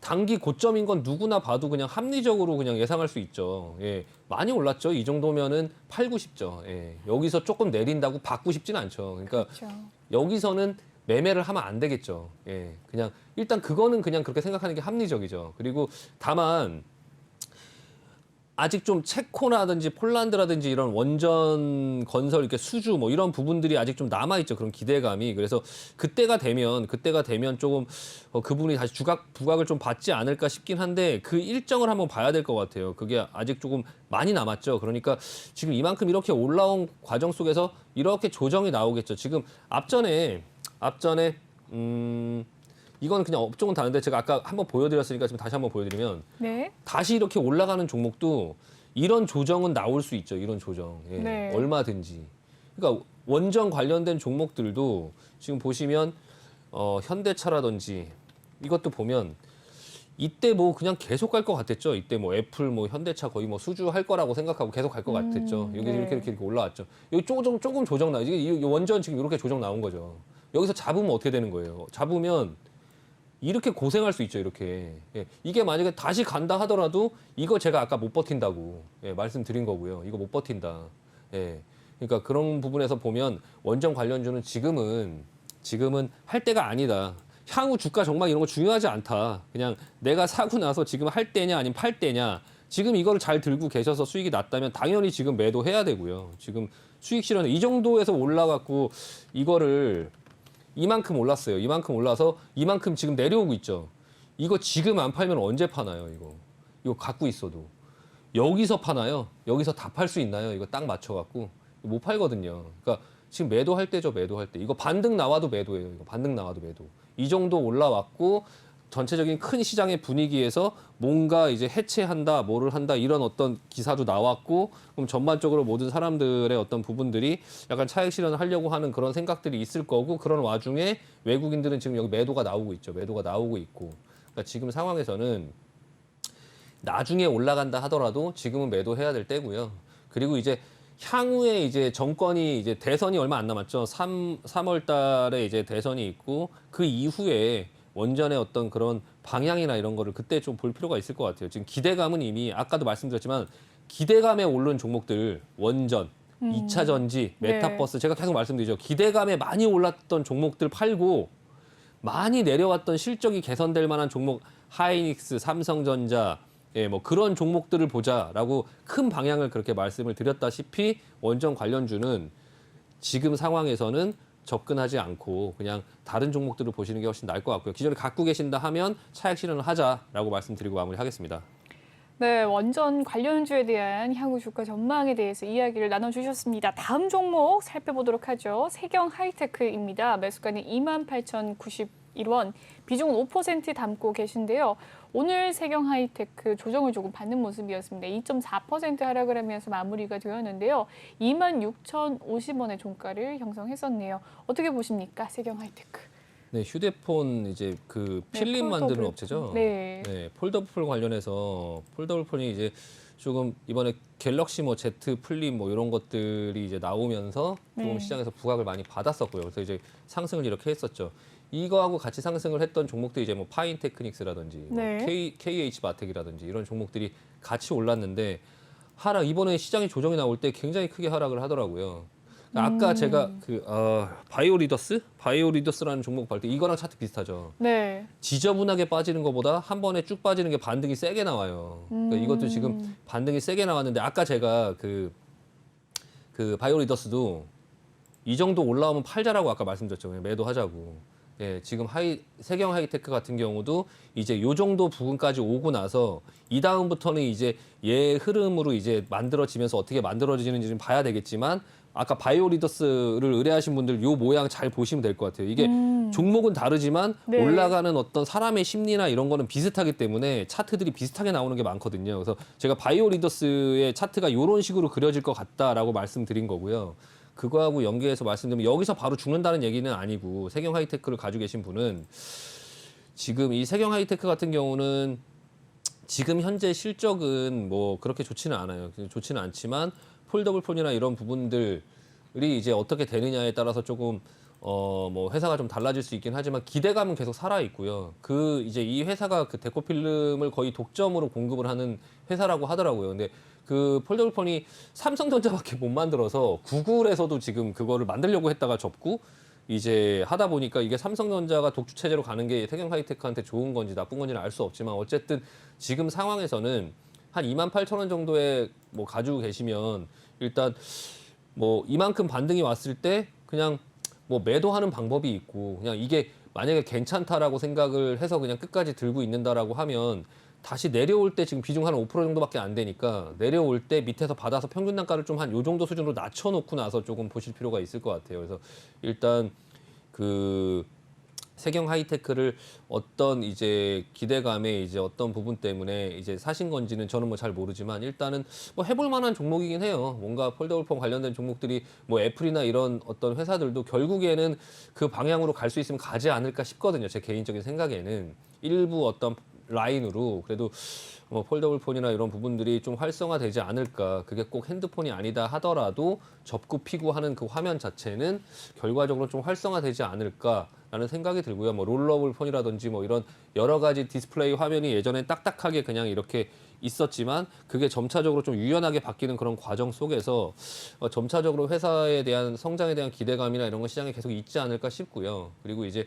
단기 고점인 건 누구나 봐도 그냥 합리적으로 그냥 예상할 수 있죠. 예, 많이 올랐죠. 이 정도면은 팔고 싶죠. 예, 여기서 조금 내린다고 받고 싶진 않죠. 그러니까 그렇죠. 여기서는 매매를 하면 안 되겠죠. 예, 그냥 일단 그거는 그냥 그렇게 생각하는 게 합리적이죠. 그리고 다만 아직 좀 체코라든지 폴란드라든지 이런 원전 건설 이렇게 수주 뭐 이런 부분들이 아직 좀 남아 있죠. 그런 기대감이. 그래서 그때가 되면 조금 그분이 다시 부각을 좀 받지 않을까 싶긴 한데 그 일정을 한번 봐야 될 것 같아요. 그게 아직 조금 많이 남았죠. 그러니까 지금 이만큼 이렇게 올라온 과정 속에서 이렇게 조정이 나오겠죠. 지금 앞전에 이건 그냥 업종은 다른데 제가 아까 한번 보여드렸으니까 지금 다시 한번 보여드리면 네. 다시 이렇게 올라가는 종목도 이런 조정은 나올 수 있죠. 이런 조정. 예, 네. 얼마든지. 그러니까 원전 관련된 종목들도 지금 보시면 현대차라든지 이것도 보면 이때 뭐 그냥 계속 갈 것 같았죠. 이때 뭐 애플, 뭐 현대차 거의 뭐 수주할 거라고 생각하고 계속 갈 것 같았죠. 여기 네. 이렇게 올라왔죠. 여기 조금 조정 나. 이게 원전 지금 이렇게 조정 나온 거죠. 여기서 잡으면 어떻게 되는 거예요? 잡으면 이렇게 고생할 수 있죠. 이렇게. 예, 이게 만약에 다시 간다 하더라도 이거 제가 아까 못 버틴다고 말씀드린 거고요. 이거 못 버틴다. 예. 그러니까 그런 부분에서 보면 원전 관련주는 지금은 할 때가 아니다. 향후 주가 전망 이런 거 중요하지 않다. 그냥 내가 사고 나서 지금 할 때냐 아니면 팔 때냐. 지금 이거를 잘 들고 계셔서 수익이 났다면 당연히 지금 매도해야 되고요. 지금 수익 실현 이 정도에서 올라갔고 이거를 이만큼 올랐어요. 이만큼 올라서 이만큼 지금 내려오고 있죠. 이거 지금 안 팔면 언제 파나요? 이거 갖고 있어도 여기서 파나요? 여기서 다 팔 수 있나요? 이거 딱 맞춰갖고 못 팔거든요. 그러니까 지금 매도할 때죠. 매도할 때. 이거 반등 나와도 매도예요. 이거 반등 나와도 매도. 이 정도 올라왔고 전체적인 큰 시장의 분위기에서 뭔가 이제 해체한다, 뭐를 한다 이런 어떤 기사도 나왔고 그럼 전반적으로 모든 사람들의 어떤 부분들이 약간 차익 실현을 하려고 하는 그런 생각들이 있을 거고 그런 와중에 외국인들은 지금 여기 매도가 나오고 있죠. 매도가 나오고 있고. 그러니까 지금 상황에서는 나중에 올라간다 하더라도 지금은 매도해야 될 때고요. 그리고 이제 향후에 이제 정권이 이제 대선이 얼마 안 남았죠. 3월 달에 이제 대선이 있고 그 이후에 원전의 어떤 그런 방향이나 이런 거를 그때 좀 볼 필요가 있을 것 같아요. 지금 기대감은 이미 아까도 말씀드렸지만 기대감에 오른 종목들 원전, 2차 전지, 메타버스 제가 계속 말씀드리죠. 기대감에 많이 올랐던 종목들 팔고 많이 내려왔던 실적이 개선될 만한 종목 하이닉스, 삼성전자 뭐 그런 종목들을 보자라고 큰 방향을 그렇게 말씀을 드렸다시피 원전 관련주는 지금 상황에서는 접근하지 않고 그냥 다른 종목들을 보시는 게 훨씬 나을 것 같고요. 기존에 갖고 계신다 하면 차익 실현을 하자라고 말씀드리고 마무리하겠습니다. 네, 원전 관련주에 대한 향후 주가 전망에 대해서 이야기를 나눠주셨습니다. 다음 종목 살펴보도록 하죠. 세경 하이테크입니다. 매수가는 28,091원, 비중은 5% 담고 계신데요. 오늘 세경 하이테크 조정을 조금 받는 모습이었습니다. 2.4% 하락을 하면서 마무리가 되었는데요. 26,050원의 종가를 형성했었네요. 어떻게 보십니까, 세경 하이테크? 네, 휴대폰 이제 그 네, 필름 만드는 폴더블 업체죠. 네. 네, 폴더블 폰 관련해서 폴더블 폰이 이제 조금 이번에 갤럭시 뭐 Z 플립 뭐 이런 것들이 이제 나오면서 조금 네. 시장에서 부각을 많이 받았었고요. 그래서 이제 상승을 이렇게 했었죠. 이거하고 같이 상승을 했던 종목들이 이제 뭐 파인 테크닉스라든지 뭐 네. KH 마텍이라든지 이런 종목들이 같이 올랐는데 하락 이번에 시장이 조정이 나올 때 굉장히 크게 하락을 하더라고요. 아까 제가 그 바이오리더스라는 종목 볼 때 이거랑 차트 비슷하죠. 네. 지저분하게 빠지는 것보다 한 번에 쭉 빠지는 게 반등이 세게 나와요. 그러니까 이것도 지금 반등이 세게 나왔는데 아까 제가 그 바이오리더스도 이 정도 올라오면 팔자라고 아까 말씀드렸죠. 그냥 매도하자고. 예, 지금 세경 하이테크 같은 경우도 이제 요 정도 부분까지 오고 나서 이 다음부터는 이제 얘 흐름으로 이제 만들어지면서 어떻게 만들어지는지 좀 봐야 되겠지만 아까 바이오리더스를 의뢰하신 분들 요 모양 잘 보시면 될 것 같아요. 이게 종목은 다르지만 네. 올라가는 어떤 사람의 심리나 이런 거는 비슷하기 때문에 차트들이 비슷하게 나오는 게 많거든요. 그래서 제가 바이오리더스의 차트가 이런 식으로 그려질 것 같다라고 말씀드린 거고요. 그거하고 연계해서 말씀드리면 여기서 바로 죽는다는 얘기는 아니고 세경 하이테크를 가지고 계신 분은 지금 이 세경 하이테크 같은 경우는 지금 현재 실적은 뭐 그렇게 좋지는 않아요. 좋지는 않지만 폴더블 폰이나 이런 부분들이 이제 어떻게 되느냐에 따라서 조금 뭐 회사가 좀 달라질 수 있긴 하지만 기대감은 계속 살아 있고요. 그 이제 이 회사가 그 데코 필름을 거의 독점으로 공급을 하는 회사라고 하더라고요. 근데 그 폴더블 폰이 삼성전자밖에 못 만들어서 구글에서도 지금 그거를 만들려고 했다가 접고 이제 하다 보니까 이게 삼성전자가 독주 체제로 가는 게 세경 하이테크한테 좋은 건지 나쁜 건지는 알 수 없지만 어쨌든 지금 상황에서는 한 28,000원 정도에 뭐 가지고 계시면 일단 뭐 이만큼 반등이 왔을 때 그냥 뭐 매도하는 방법이 있고 그냥 이게 만약에 괜찮다라고 생각을 해서 그냥 끝까지 들고 있는다라고 하면 다시 내려올 때 지금 비중 한 5% 정도밖에 안 되니까 내려올 때 밑에서 받아서 평균 단가를 좀 한 요 정도 수준으로 낮춰놓고 나서 조금 보실 필요가 있을 것 같아요. 그래서 일단 그 세경 하이테크를 어떤 이제 기대감에 이제 어떤 부분 때문에 이제 사신 건지는 저는 뭐 잘 모르지만 일단은 뭐 해볼 만한 종목이긴 해요. 뭔가 폴더블폰 관련된 종목들이 뭐 애플이나 이런 어떤 회사들도 결국에는 그 방향으로 갈 수 있으면 가지 않을까 싶거든요. 제 개인적인 생각에는 일부 어떤 라인으로 그래도 뭐 폴더블 폰이나 이런 부분들이 좀 활성화되지 않을까. 그게 꼭 핸드폰이 아니다 하더라도 접고 피고 하는 그 화면 자체는 결과적으로 좀 활성화되지 않을까라는 생각이 들고요. 뭐 롤러블 폰이라든지 뭐 이런 여러 가지 디스플레이 화면이 예전에 딱딱하게 그냥 이렇게 있었지만 그게 점차적으로 좀 유연하게 바뀌는 그런 과정 속에서 점차적으로 회사에 대한 성장에 대한 기대감이나 이런 건 시장에 계속 있지 않을까 싶고요. 그리고 이제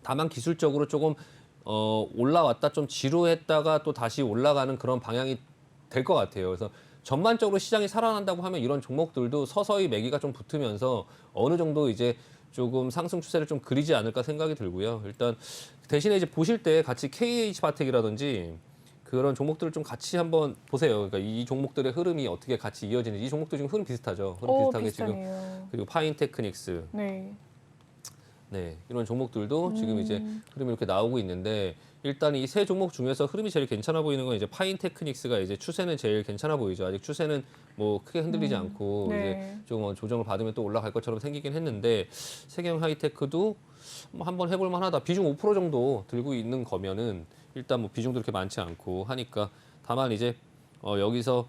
다만 기술적으로 조금 올라왔다 좀 지루했다가 또 다시 올라가는 그런 방향이 될 것 같아요. 그래서 전반적으로 시장이 살아난다고 하면 이런 종목들도 서서히 매기가 좀 붙으면서 어느 정도 이제 조금 상승 추세를 좀 그리지 않을까 생각이 들고요. 일단 대신에 이제 보실 때 같이 KH바텍이라든지 그런 종목들을 좀 같이 한번 보세요. 그러니까 이 종목들의 흐름이 어떻게 같이 이어지는지. 이 종목도 지금 흐름 비슷하죠. 흐름 비슷하게 비슷하네요. 지금 그리고 파인테크닉스 네. 네, 이런 종목들도 지금 이제 흐름이 이렇게 나오고 있는데 일단 이 세 종목 중에서 흐름이 제일 괜찮아 보이는 건 이제 파인테크닉스가 이제 추세는 제일 괜찮아 보이죠. 아직 추세는 뭐 크게 흔들리지 않고 네. 이제 좀 조정을 받으면 또 올라갈 것처럼 생기긴 했는데 세경 하이테크도 뭐 한번 해볼 만하다. 비중 5% 정도 들고 있는 거면은 일단 뭐 비중도 그렇게 많지 않고 하니까 다만 이제 여기서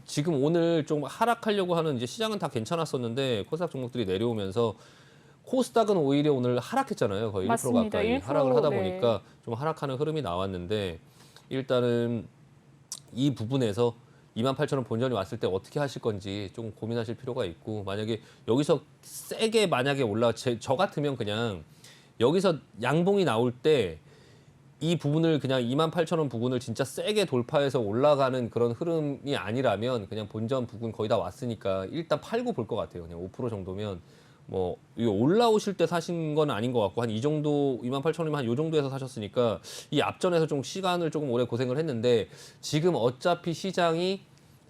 지금 오늘 좀 하락하려고 하는 이제 시장은 다 괜찮았었는데 코스닥 종목들이 내려오면서 코스닥은 오히려 오늘 하락했잖아요. 거의 1% 맞습니다. 가까이 1%, 하락을 하다 네. 보니까 좀 하락하는 흐름이 나왔는데 일단은 이 부분에서 28,000원 본전이 왔을 때 어떻게 하실 건지 좀 고민하실 필요가 있고 만약에 여기서 세게 만약에 저 같으면 그냥 여기서 양봉이 나올 때 이 부분을 그냥 28,000원 부분을 진짜 세게 돌파해서 올라가는 그런 흐름이 아니라면 그냥 본전 부분 거의 다 왔으니까 일단 팔고 볼 것 같아요. 그냥 5% 정도면 뭐 이거 올라오실 때 사신 건 아닌 것 같고 한 이 정도 28,000원이면 한 이 정도에서 사셨으니까 이 앞전에서 좀 시간을 조금 오래 고생을 했는데 지금 어차피 시장이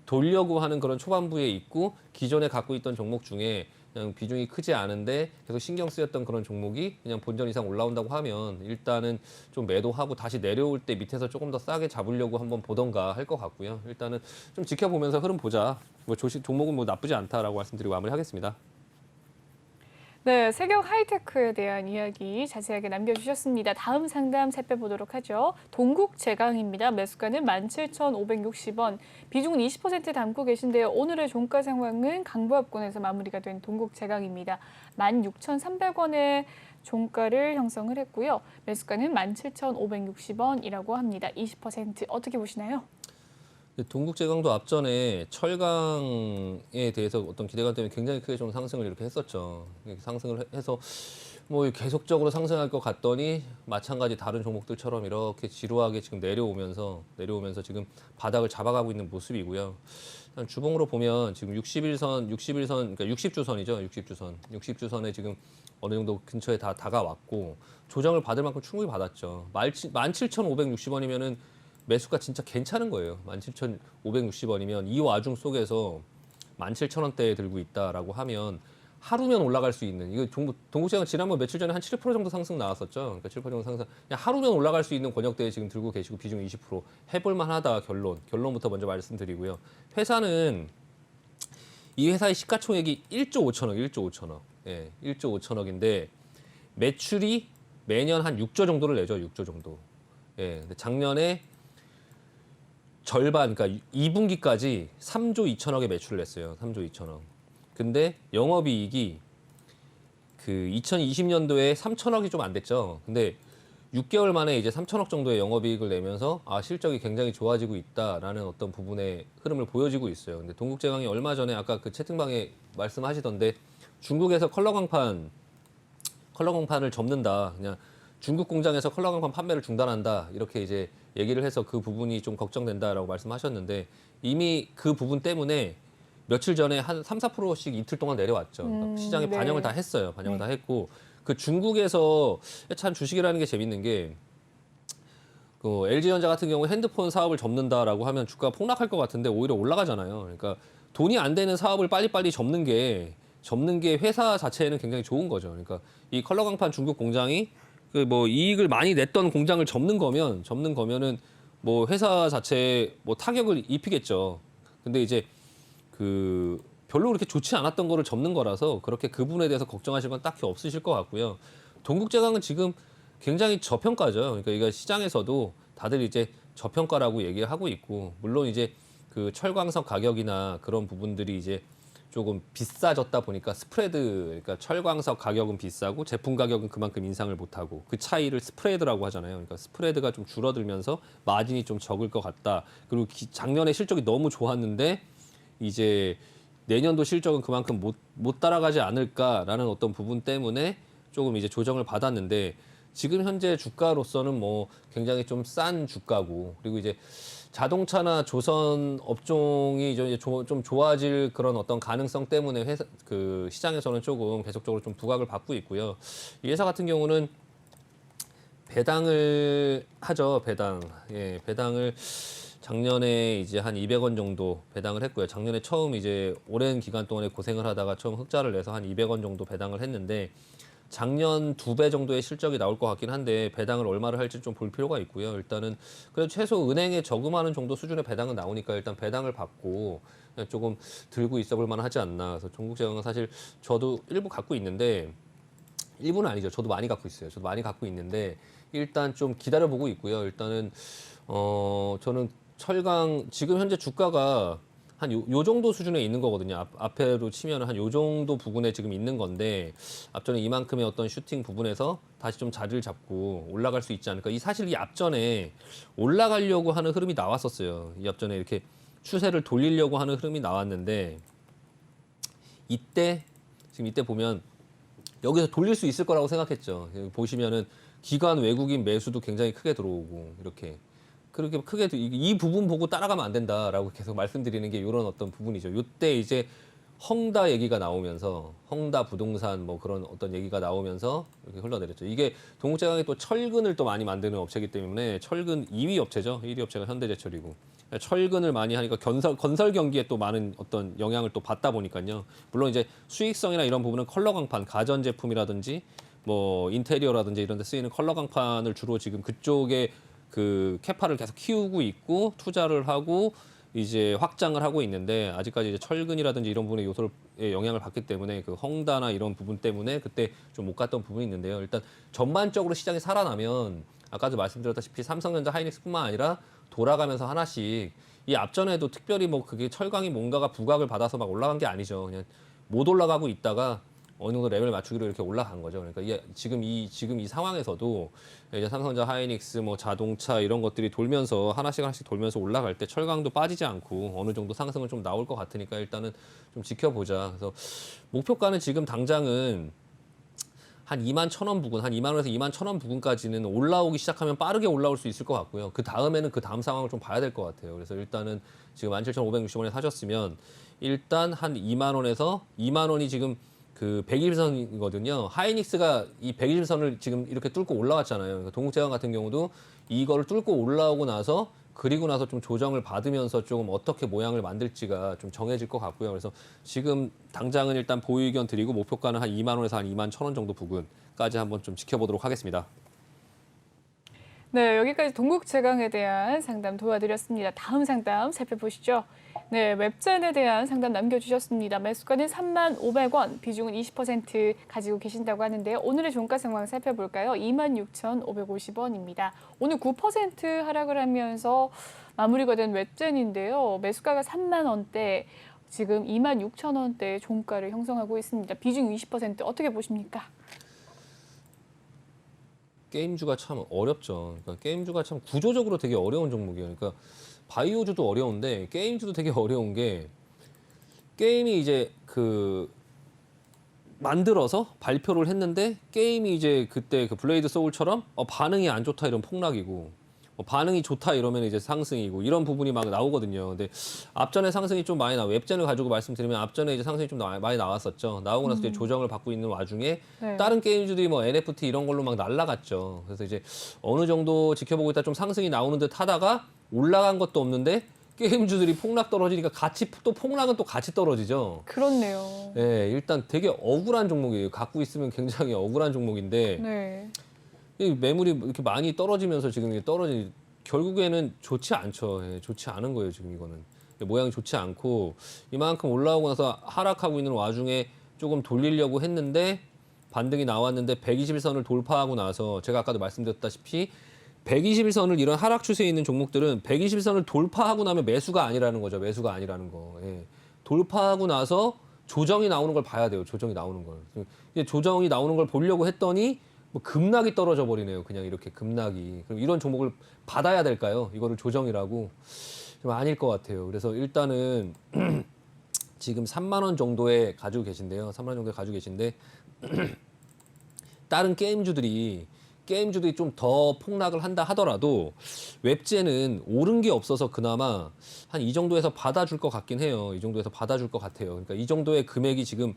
돌려고 하는 그런 초반부에 있고 기존에 갖고 있던 종목 중에 그냥 비중이 크지 않은데 계속 신경 쓰였던 그런 종목이 그냥 본전 이상 올라온다고 하면 일단은 좀 매도하고 다시 내려올 때 밑에서 조금 더 싸게 잡으려고 한번 보던가 할 것 같고요. 일단은 좀 지켜보면서 흐름 보자. 뭐 종목은 뭐 나쁘지 않다라고 말씀드리고 마무리하겠습니다. 네, 세경 하이테크에 대한 이야기 자세하게 남겨주셨습니다. 다음 상담 살펴보도록 하죠. 동국제강입니다. 매수가는 17,560원, 비중은 20% 담고 계신데요. 오늘의 종가 상황은 강보합권에서 마무리가 된 동국제강입니다. 16,300원의 종가를 형성을 했고요. 매수가는 17,560원이라고 합니다. 20% 어떻게 보시나요? 동국제강도 앞전에 철강에 대해서 어떤 기대감 때문에 굉장히 크게 좀 상승을 이렇게 했었죠. 이렇게 상승을 해서 뭐 계속적으로 상승할 것 같더니 마찬가지 다른 종목들처럼 이렇게 지루하게 지금 내려오면서 지금 바닥을 잡아가고 있는 모습이고요. 일단 주봉으로 보면 지금 61선, 그러니까 60주선이죠. 60주선에 지금 어느 정도 근처에 다 다가왔고 조정을 받을 만큼 충분히 받았죠. 17,560원이면은 매수가 진짜 괜찮은 거예요. 17,560원이면 이 와중 속에서 17,000원대에 들고 있다라고 하면 하루면 올라갈 수 있는 이거 동국제강 지난번 며칠 전에 한 7% 정도 상승 나왔었죠. 그러니까 7% 정도 상승. 그냥 하루면 올라갈 수 있는 권역대에 지금 들고 계시고 비중 20% 해볼 만하다 결론부터 먼저 말씀드리고요. 회사는 이 회사의 시가총액이 1조 5천억. 예, 1조 5천억인데 매출이 매년 한 6조 정도를 내죠. 6조 정도. 예, 근데 작년에 절반, 그러니까 2분기까지 3조 2천억의 매출을 냈어요. 3조 2천억. 근데 영업이익이 그 2020년도에 3천억이 좀 안 됐죠. 근데 6개월 만에 이제 3천억 정도의 영업이익을 내면서 실적이 굉장히 좋아지고 있다라는 어떤 부분의 흐름을 보여지고 있어요. 근데 동국제강이 얼마 전에 아까 그 채팅방에 말씀하시던데 중국에서 컬러 강판을 접는다. 그냥 중국 공장에서 컬러 강판 판매를 중단한다. 이렇게 이제 얘기를 해서 그 부분이 좀 걱정된다라고 말씀하셨는데 이미 그 부분 때문에 며칠 전에 한 3, 4%씩 이틀 동안 내려왔죠. 그러니까 시장에 네. 반영을 다 했어요. 반영을 다 했고 그 중국에서 참 주식이라는 게 재밌는 게 그 LG전자 같은 경우 핸드폰 사업을 접는다라고 하면 주가가 폭락할 것 같은데 오히려 올라가잖아요. 그러니까 돈이 안 되는 사업을 빨리빨리 접는 게 회사 자체에는 굉장히 좋은 거죠. 그러니까 이 컬러 강판 중국 공장이 그 뭐 이익을 많이 냈던 공장을 접는 거면은 뭐 회사 자체에 뭐 타격을 입히겠죠. 근데 이제 그 별로 그렇게 좋지 않았던 거를 접는 거라서 그렇게 그 부분에 대해서 걱정하실 건 딱히 없으실 것 같고요. 동국제강은 지금 굉장히 저평가죠. 그러니까 이거 시장에서도 다들 이제 저평가라고 얘기를 하고 있고, 물론 이제 그 철광석 가격이나 그런 부분들이 이제 조금 비싸졌다 보니까 스프레드, 그러니까 철광석 가격은 비싸고 제품 가격은 그만큼 인상을 못하고 그 차이를 스프레드라고 하잖아요. 그러니까 스프레드가 좀 줄어들면서 마진이 좀 적을 것 같다. 그리고 작년에 실적이 너무 좋았는데 이제 내년도 실적은 그만큼 못 따라가지 않을까라는 어떤 부분 때문에 조금 이제 조정을 받았는데, 지금 현재 주가로서는 뭐 굉장히 좀 싼 주가고, 그리고 이제 자동차나 조선 업종이 이제 좀 좋아질 그런 어떤 가능성 때문에 그 시장에서는 조금 계속적으로 좀 부각을 받고 있고요. 이 회사 같은 경우는 배당을 하죠. 배당을 작년에 이제 한 200원 정도 배당을 했고요. 작년에 처음 이제 오랜 기간 동안에 고생을 하다가 처음 흑자를 내서 한 200원 정도 배당을 했는데, 작년 2배 정도의 실적이 나올 것 같긴 한데 배당을 얼마를 할지 좀 볼 필요가 있고요. 일단은 그래도 최소 은행에 저금하는 정도 수준의 배당은 나오니까 일단 배당을 받고 그냥 조금 들고 있어 볼 만하지 않나. 그래서 종국제강은 사실 저도 일부 갖고 있는데, 일부는 아니죠. 저도 많이 갖고 있어요. 저도 많이 갖고 있는데 일단 좀 기다려보고 있고요. 일단은 저는 철강 지금 현재 주가가 한 요 정도 수준에 있는 거거든요. 앞에로 치면 한 요 정도 부분에 지금 있는 건데, 앞전에 이만큼의 어떤 슈팅 부분에서 다시 좀 자리를 잡고 올라갈 수 있지 않을까. 사실 이 앞전에 올라가려고 하는 흐름이 나왔었어요. 이 앞전에 이렇게 추세를 돌리려고 하는 흐름이 나왔는데, 지금 이때 보면 여기서 돌릴 수 있을 거라고 생각했죠. 보시면은 기관 외국인 매수도 굉장히 크게 들어오고, 그렇게 크게 이 부분 보고 따라가면 안 된다라고 계속 말씀드리는 게 이런 어떤 부분이죠. 이때 이제 헝다 얘기가 나오면서, 헝다 부동산 뭐 그런 어떤 얘기가 나오면서 이렇게 흘러내렸죠. 이게 동국제강이 또 철근을 또 많이 만드는 업체이기 때문에 철근 2위 업체죠. 1위 업체가 현대제철이고, 철근을 많이 하니까 건설 경기에 또 많은 어떤 영향을 또 받다 보니까요. 물론 이제 수익성이나 이런 부분은 컬러 강판, 가전 제품이라든지 뭐 인테리어라든지 이런 데 쓰이는 컬러 강판을 주로 지금 그쪽에 그 캐파를 계속 키우고 있고 투자를 하고 이제 확장을 하고 있는데, 아직까지 이제 철근이라든지 이런 부분의 요소의 영향을 받기 때문에 그 헝다나 이런 부분 때문에 그때 좀 못 갔던 부분이 있는데요. 일단 전반적으로 시장이 살아나면 아까도 말씀드렸다시피 삼성전자, 하이닉스뿐만 아니라 돌아가면서 하나씩, 이 앞전에도 특별히 뭐 그게 철강이 뭔가가 부각을 받아서 막 올라간 게 아니죠. 그냥 못 올라가고 있다가 어느 정도 레벨 맞추기로 이렇게 올라간 거죠. 그러니까 이게 지금 이 상황에서도 이제 삼성전자, 하이닉스, 뭐 자동차 이런 것들이 돌면서 하나씩 돌면서 올라갈 때 철강도 빠지지 않고 어느 정도 상승은 좀 나올 것 같으니까 일단은 좀 지켜보자. 그래서 목표가는 지금 당장은 한 21,000원 부근, 한 2만 원에서 21,000원 부근까지는 올라오기 시작하면 빠르게 올라올 수 있을 것 같고요. 그 다음에는 그 다음 상황을 좀 봐야 될 것 같아요. 그래서 일단은 지금 17,560원에 사셨으면 일단 한 2만 원에서 2만 원이 지금 그 120선이거든요. 하이닉스가 이 120선을 지금 이렇게 뚫고 올라왔잖아요. 그러니까 동국제강 같은 경우도 이거를 뚫고 올라오고 나서, 그리고 나서 좀 조정을 받으면서 조금 어떻게 모양을 만들지가 좀 정해질 것 같고요. 그래서 지금 당장은 일단 보유 의견 드리고 목표가는 한 2만 원에서 한 2만 1,000원 정도 부근까지 한번 좀 지켜보도록 하겠습니다. 네, 여기까지 동국제강에 대한 상담 도와드렸습니다. 다음 상담 살펴보시죠. 네, 웹젠에 대한 상담 남겨주셨습니다. 매수가는 35,500원, 비중은 20% 가지고 계신다고 하는데요. 오늘의 종가 상황 살펴볼까요? 26,550원입니다. 오늘 9% 하락을 하면서 마무리가 된 웹젠인데요. 매수가가 3만 원대, 지금 26,000원대 종가를 형성하고 있습니다. 비중 20% 어떻게 보십니까? 게임주가 참 어렵죠. 그러니까 게임주가 참 구조적으로 되게 어려운 종목이에요. 그러니까 바이오주도 어려운데 게임주도 되게 어려운 게, 게임이 이제 그 만들어서 발표를 했는데 게임이 이제 그때 그 블레이드 소울처럼 반응이 안 좋다 이런 폭락이고, 반응이 좋다 이러면 이제 상승이고, 이런 부분이 막 나오거든요. 근데 앞전에 상승이 좀 많이 웹젠을 가지고 말씀드리면 앞전에 이제 상승이 좀 많이 나왔었죠. 나오고 나서 이제 조정을 받고 있는 와중에 네. 다른 게임주들이 뭐 NFT 이런 걸로 막 날라갔죠. 그래서 이제 어느 정도 지켜보고 있다 좀 상승이 나오는 듯 하다가 올라간 것도 없는데 게임주들이 폭락 떨어지니까 같이 또 폭락은 또 같이 떨어지죠. 그렇네요. 네, 일단 되게 억울한 종목이에요. 갖고 있으면 굉장히 억울한 종목인데, 네. 이 매물이 이렇게 많이 떨어지면서 지금 이게 결국에는 좋지 않죠. 예, 좋지 않은 거예요, 지금 이거는. 모양이 좋지 않고, 이만큼 올라오고 나서 하락하고 있는 와중에 조금 돌리려고 했는데 반등이 나왔는데 121선을 돌파하고 나서 제가 아까도 말씀드렸다시피 121선을 이런 하락 추세에 있는 종목들은 121선을 돌파하고 나면 매수가 아니라는 거죠. 매수가 아니라는 거. 예. 돌파하고 나서 조정이 나오는 걸 봐야 돼요. 조정이 나오는 걸. 이제 조정이 나오는 걸 보려고 했더니 뭐 급락이 떨어져 버리네요. 그냥 이렇게 급락이. 그럼 이런 종목을 받아야 될까요? 이거를 조정이라고? 좀 아닐 것 같아요. 그래서 일단은 지금 3만 원 정도에 가지고 계신데요. 3만 원 정도에 가지고 계신데 다른 게임주들이 좀 더 폭락을 한다 하더라도 웹제는 오른 게 없어서 그나마 한 이 정도에서 받아줄 것 같긴 해요. 이 정도에서 받아줄 것 같아요. 그러니까 이 정도의 금액이 지금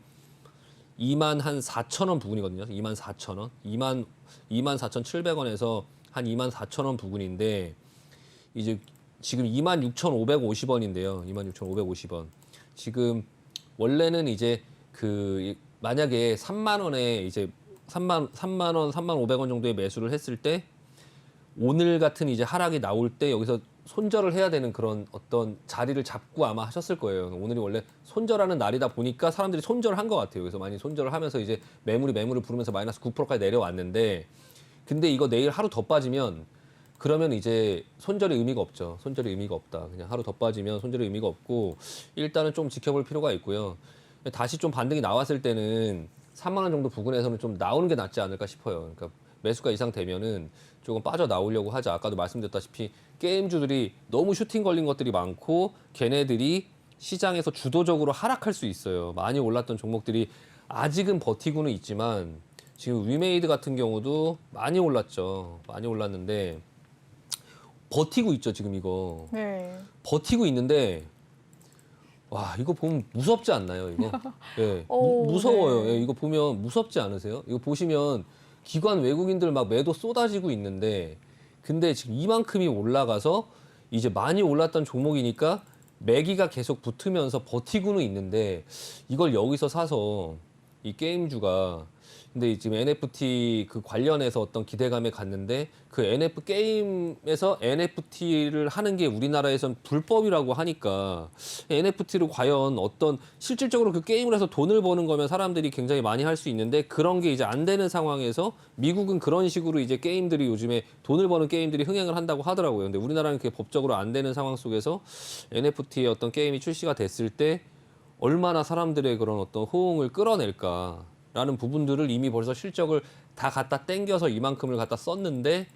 2만 한 4천 원 부근이거든요. 2만 4천 원, 2만 4,700원에서 한 2만 4천 원 부근인데 이제 지금 26,550원인데요. 26,550원. 지금 원래는 이제 그 만약에 3만 원에 이제 3만 원, 3만 500원 정도의 매수를 했을 때 오늘 같은 이제 하락이 나올 때 여기서 손절을 해야 되는 그런 어떤 자리를 잡고 아마 하셨을 거예요. 오늘이 원래 손절하는 날이다 보니까 사람들이 손절을 한 것 같아요. 그래서 많이 손절을 하면서 이제 매물을 부르면서 마이너스 9%까지 내려왔는데 근데 이거 내일 하루 더 빠지면 그러면 이제 손절의 의미가 없죠. 손절의 의미가 없다. 그냥 하루 더 빠지면 손절의 의미가 없고 일단은 좀 지켜볼 필요가 있고요. 다시 좀 반등이 나왔을 때는 3만 원 정도 부근에서는 좀 나오는 게 낫지 않을까 싶어요. 그러니까 매수가 이상 되면은 조금 빠져 나오려고 하자. 아까도 말씀드렸다시피 게임주들이 너무 슈팅 걸린 것들이 많고 걔네들이 시장에서 주도적으로 하락할 수 있어요. 많이 올랐던 종목들이 아직은 버티고는 있지만 지금 위메이드 같은 경우도 많이 올랐죠. 많이 올랐는데 버티고 있죠, 지금 이거. 네. 버티고 있는데 와, 이거 보면 무섭지 않나요, 이거? 예. 오, 무서워요. 네. 예, 이거 보면 무섭지 않으세요? 이거 보시면 기관 외국인들 막 매도 쏟아지고 있는데 근데 지금 이만큼이 올라가서 이제 많이 올랐던 종목이니까 매기가 계속 붙으면서 버티고는 있는데 이걸 여기서 사서 이 게임주가 근데 지금 NFT 그 관련해서 어떤 기대감에 갔는데 그 NF 게임에서 NFT를 하는 게 우리나라에선 불법이라고 하니까 NFT를 과연 어떤 실질적으로 그 게임을 해서 돈을 버는 거면 사람들이 굉장히 많이 할 수 있는데 그런 게 이제 안 되는 상황에서 미국은 그런 식으로 이제 게임들이 요즘에 돈을 버는 게임들이 흥행을 한다고 하더라고요. 근데 우리나라는 그게 법적으로 안 되는 상황 속에서 NFT의 어떤 게임이 출시가 됐을 때 얼마나 사람들의 그런 어떤 호응을 끌어낼까. 라는 부분들을 이미 벌써 실적을 다 갖다 땡겨서 이만큼을 갖다 썼는데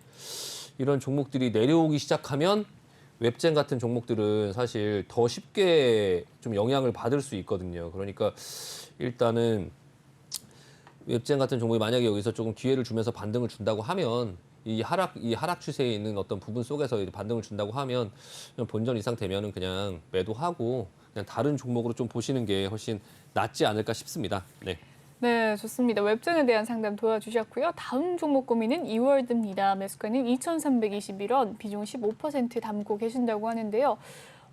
이런 종목들이 내려오기 시작하면 웹젠 같은 종목들은 사실 더 쉽게 좀 영향을 받을 수 있거든요. 그러니까 일단은 웹젠 같은 종목이 만약에 여기서 조금 기회를 주면서 반등을 준다고 하면 이 하락 추세에 있는 어떤 부분 속에서 이제 반등을 준다고 하면 그냥 본전 이상 되면은 그냥 매도하고 그냥 다른 종목으로 좀 보시는 게 훨씬 낫지 않을까 싶습니다. 네. 네, 좋습니다. 웹전에 대한 상담 도와주셨고요. 다음 종목 고민은 이월드입니다. 매수가는 2,321원, 비중 15% 담고 계신다고 하는데요.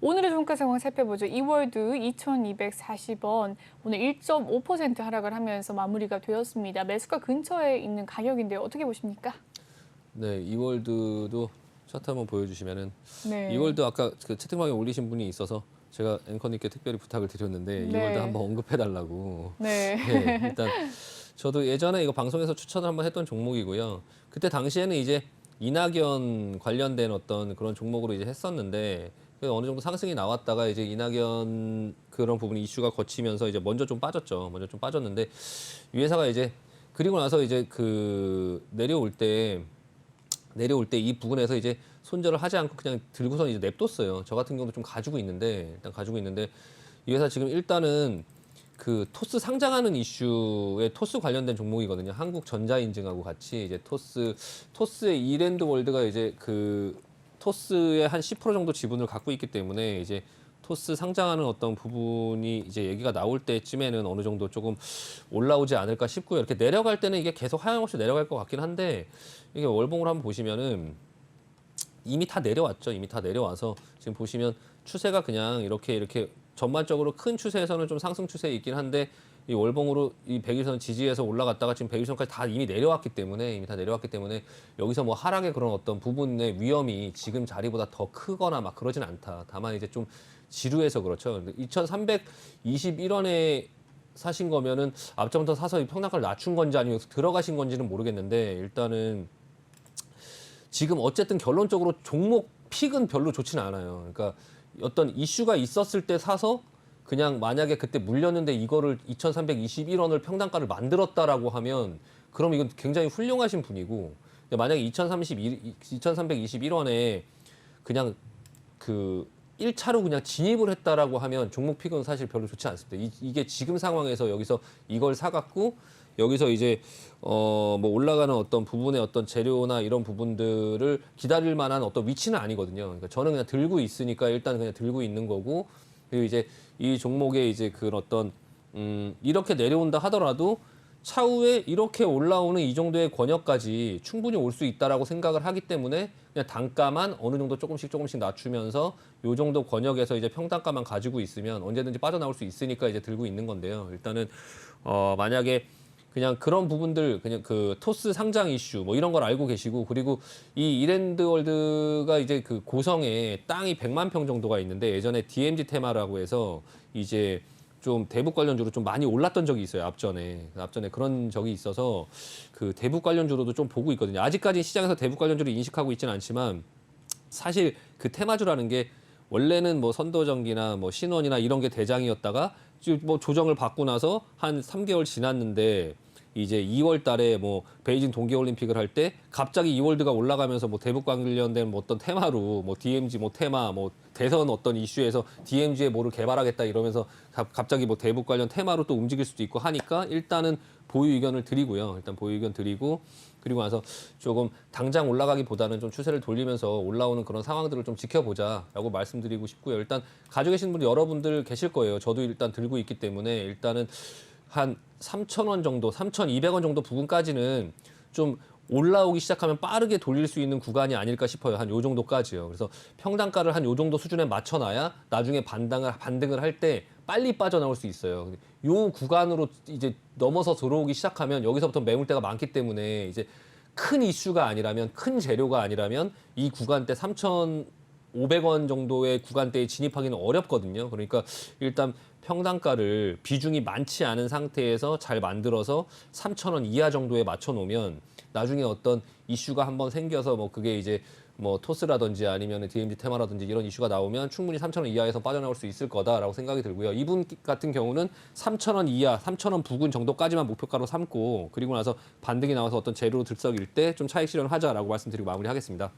오늘의 종가 상황 살펴보죠. 이월드 2,240원, 오늘 1.5% 하락을 하면서 마무리가 되었습니다. 매수가 근처에 있는 가격인데요. 어떻게 보십니까? 네, 이월드도 차트 한번 보여주시면은 네. 이월드 아까 그 채팅방에 올리신 분이 있어서 제가 앵커님께 특별히 부탁을 드렸는데 네. 이월드 한번 언급해달라고. 네. 네, 일단 저도 예전에 이거 방송에서 추천을 한번 했던 종목이고요. 그때 당시에는 이제 이낙연 관련된 어떤 그런 종목으로 이제 했었는데 어느 정도 상승이 나왔다가 이제 이낙연 그런 부분이 이슈가 거치면서 이제 먼저 좀 빠졌죠. 먼저 좀 빠졌는데 이 회사가 이제 그리고 나서 이제 그 내려올 때 이 부분에서 이제 손절을 하지 않고 그냥 들고선 이제 냅뒀어요. 저 같은 경우도 좀 가지고 있는데 이 회사 지금 일단은 그 토스 상장하는 이슈에 토스 관련된 종목이거든요. 한국전자인증하고 같이 이제 토스의 이랜드 월드가 이제 그 토스의 한 10% 정도 지분을 갖고 있기 때문에 이제 토스 상장하는 어떤 부분이 이제 얘기가 나올 때쯤에는 어느 정도 조금 올라오지 않을까 싶고요. 이렇게 내려갈 때는 이게 계속 하염없이 내려갈 것 같긴 한데 이게 월봉을 한번 보시면은 이미 다 내려왔죠. 이미 다 내려와서 지금 보시면 추세가 그냥 이렇게 전반적으로 큰 추세에서는 좀 상승 추세에 있긴 한데 이 월봉으로 이 100일선 지지에서 올라갔다가 지금 100일선까지 다 이미 내려왔기 때문에 여기서 뭐 하락의 그런 어떤 부분의 위험이 지금 자리보다 더 크거나 막 그러진 않다. 다만 이제 좀 지루해서 그렇죠. 2321원에 사신 거면은 앞전부터 사서 이 평단가를 낮춘 건지 아니면 들어가신 건지는 모르겠는데 일단은 지금 어쨌든 결론적으로 종목 픽은 별로 좋지는 않아요. 그러니까 어떤 이슈가 있었을 때 사서 그냥 만약에 그때 물렸는데 이거를 2,321원을 평단가를 만들었다라고 하면 그럼 이건 굉장히 훌륭하신 분이고 근데 만약에 2,321원에 그냥 그 1차로 그냥 진입을 했다라고 하면 종목 픽은 사실 별로 좋지 않습니다. 이게 지금 상황에서 여기서 이걸 사갖고 여기서 이제 뭐 올라가는 어떤 부분의 어떤 재료나 이런 부분들을 기다릴 만한 어떤 위치는 아니거든요. 그러니까 저는 그냥 들고 있으니까 일단 그냥 들고 있는 거고 그리고 이제 이 종목의 이제 그런 어떤 이렇게 내려온다 하더라도 차후에 이렇게 올라오는 이 정도의 권역까지 충분히 올 수 있다라고 생각을 하기 때문에 그냥 단가만 어느 정도 조금씩 낮추면서 요 정도 권역에서 이제 평단가만 가지고 있으면 언제든지 빠져나올 수 있으니까 이제 들고 있는 건데요. 일단은 만약에 그냥 그런 부분들 그냥 그 토스 상장 이슈 뭐 이런 걸 알고 계시고 그리고 이 이랜드월드가 이제 그 고성에 땅이 100만 평 정도가 있는데 예전에 DMG 테마라고 해서 이제 좀 대북 관련주로 좀 많이 올랐던 적이 있어요. 앞전에 그런 적이 있어서 그 대북 관련주로도 좀 보고 있거든요. 아직까지 시장에서 대북 관련주를 인식하고 있지는 않지만 사실 그 테마주라는 게 원래는 뭐 선도전기나 뭐 신원이나 이런 게 대장이었다가 뭐 조정을 받고 나서 한 3개월 지났는데 이제 2월 달에 뭐 베이징 동계올림픽을 할 때 갑자기 이월드가 올라가면서 뭐 대북 관련된 뭐 어떤 테마로 뭐 DMZ 뭐 테마 뭐 대선 어떤 이슈에서 DMZ에 뭐를 개발하겠다 이러면서 갑자기 뭐 대북 관련 테마로 또 움직일 수도 있고 하니까 일단은 보유 의견을 드리고요. 일단 보유 의견 드리고 그리고 나서 조금 당장 올라가기보다는 좀 추세를 돌리면서 올라오는 그런 상황들을 좀 지켜보자라고 말씀드리고 싶고요. 일단 가지고 계신 분들 여러분들 계실 거예요. 저도 일단 들고 있기 때문에 일단은 한 3,000원 정도, 3,200원 정도 부근까지는 좀 올라오기 시작하면 빠르게 돌릴 수 있는 구간이 아닐까 싶어요. 한 요 정도까지요. 그래서 평단가를 한 요 정도 수준에 맞춰놔야 나중에 반등을 할 때 빨리 빠져나올 수 있어요. 요 구간으로 이제 넘어서 들어오기 시작하면 여기서부터 매물대가 많기 때문에 이제 큰 이슈가 아니라면 큰 재료가 아니라면 이 구간대 3,500원 정도의 구간대에 진입하기는 어렵거든요. 그러니까 일단 평단가를 비중이 많지 않은 상태에서 잘 만들어서 3,000원 이하 정도에 맞춰 놓으면 나중에 어떤 이슈가 한번 생겨서 뭐 그게 이제 뭐 토스라든지 아니면 DMZ 테마라든지 이런 이슈가 나오면 충분히 3,000원 이하에서 빠져나올 수 있을 거다라고 생각이 들고요. 이분 같은 경우는 3,000원 이하, 3,000원 부근 정도까지만 목표가로 삼고 그리고 나서 반등이 나와서 어떤 재료로 들썩일 때 좀 차익 실현하자라고 말씀드리고 마무리하겠습니다.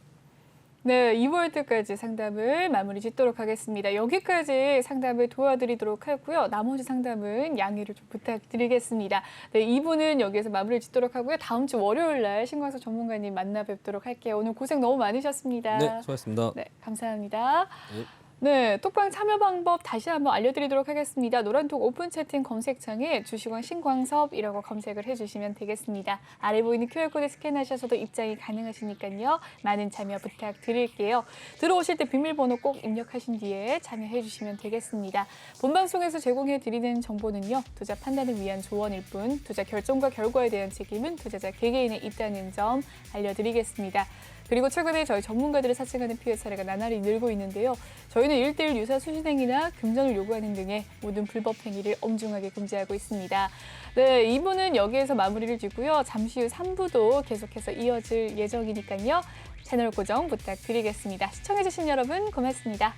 네, 2월드까지 상담을 마무리 짓도록 하겠습니다. 여기까지 상담을 도와드리도록 하고요. 나머지 상담은 양해를 좀 부탁드리겠습니다. 네, 2부는 여기에서 마무리 짓도록 하고요. 다음 주 월요일 날 신광석 전문가님 만나 뵙도록 할게요. 오늘 고생 너무 많으셨습니다. 네, 수고하셨습니다. 네, 감사합니다. 네. 네, 톡방 참여 방법 다시 한번 알려드리도록 하겠습니다. 노란톡 오픈 채팅 검색창에 주식원 신광섭이라고 검색을 해주시면 되겠습니다. 아래 보이는 QR코드 스캔하셔서도 입장이 가능하시니까요. 많은 참여 부탁드릴게요. 들어오실 때 비밀번호 꼭 입력하신 뒤에 참여해주시면 되겠습니다. 본방송에서 제공해드리는 정보는요. 투자 판단을 위한 조언일 뿐 투자 결정과 결과에 대한 책임은 투자자 개개인에 있다는 점 알려드리겠습니다. 그리고 최근에 저희 전문가들을 사칭하는 피해 사례가 나날이 늘고 있는데요. 저희는 1:1 유사 수신행위나 금전을 요구하는 등의 모든 불법 행위를 엄중하게 금지하고 있습니다. 네, 2부는 여기에서 마무리를 짓고요. 잠시 후 3부도 계속해서 이어질 예정이니까요. 채널 고정 부탁드리겠습니다. 시청해주신 여러분 고맙습니다.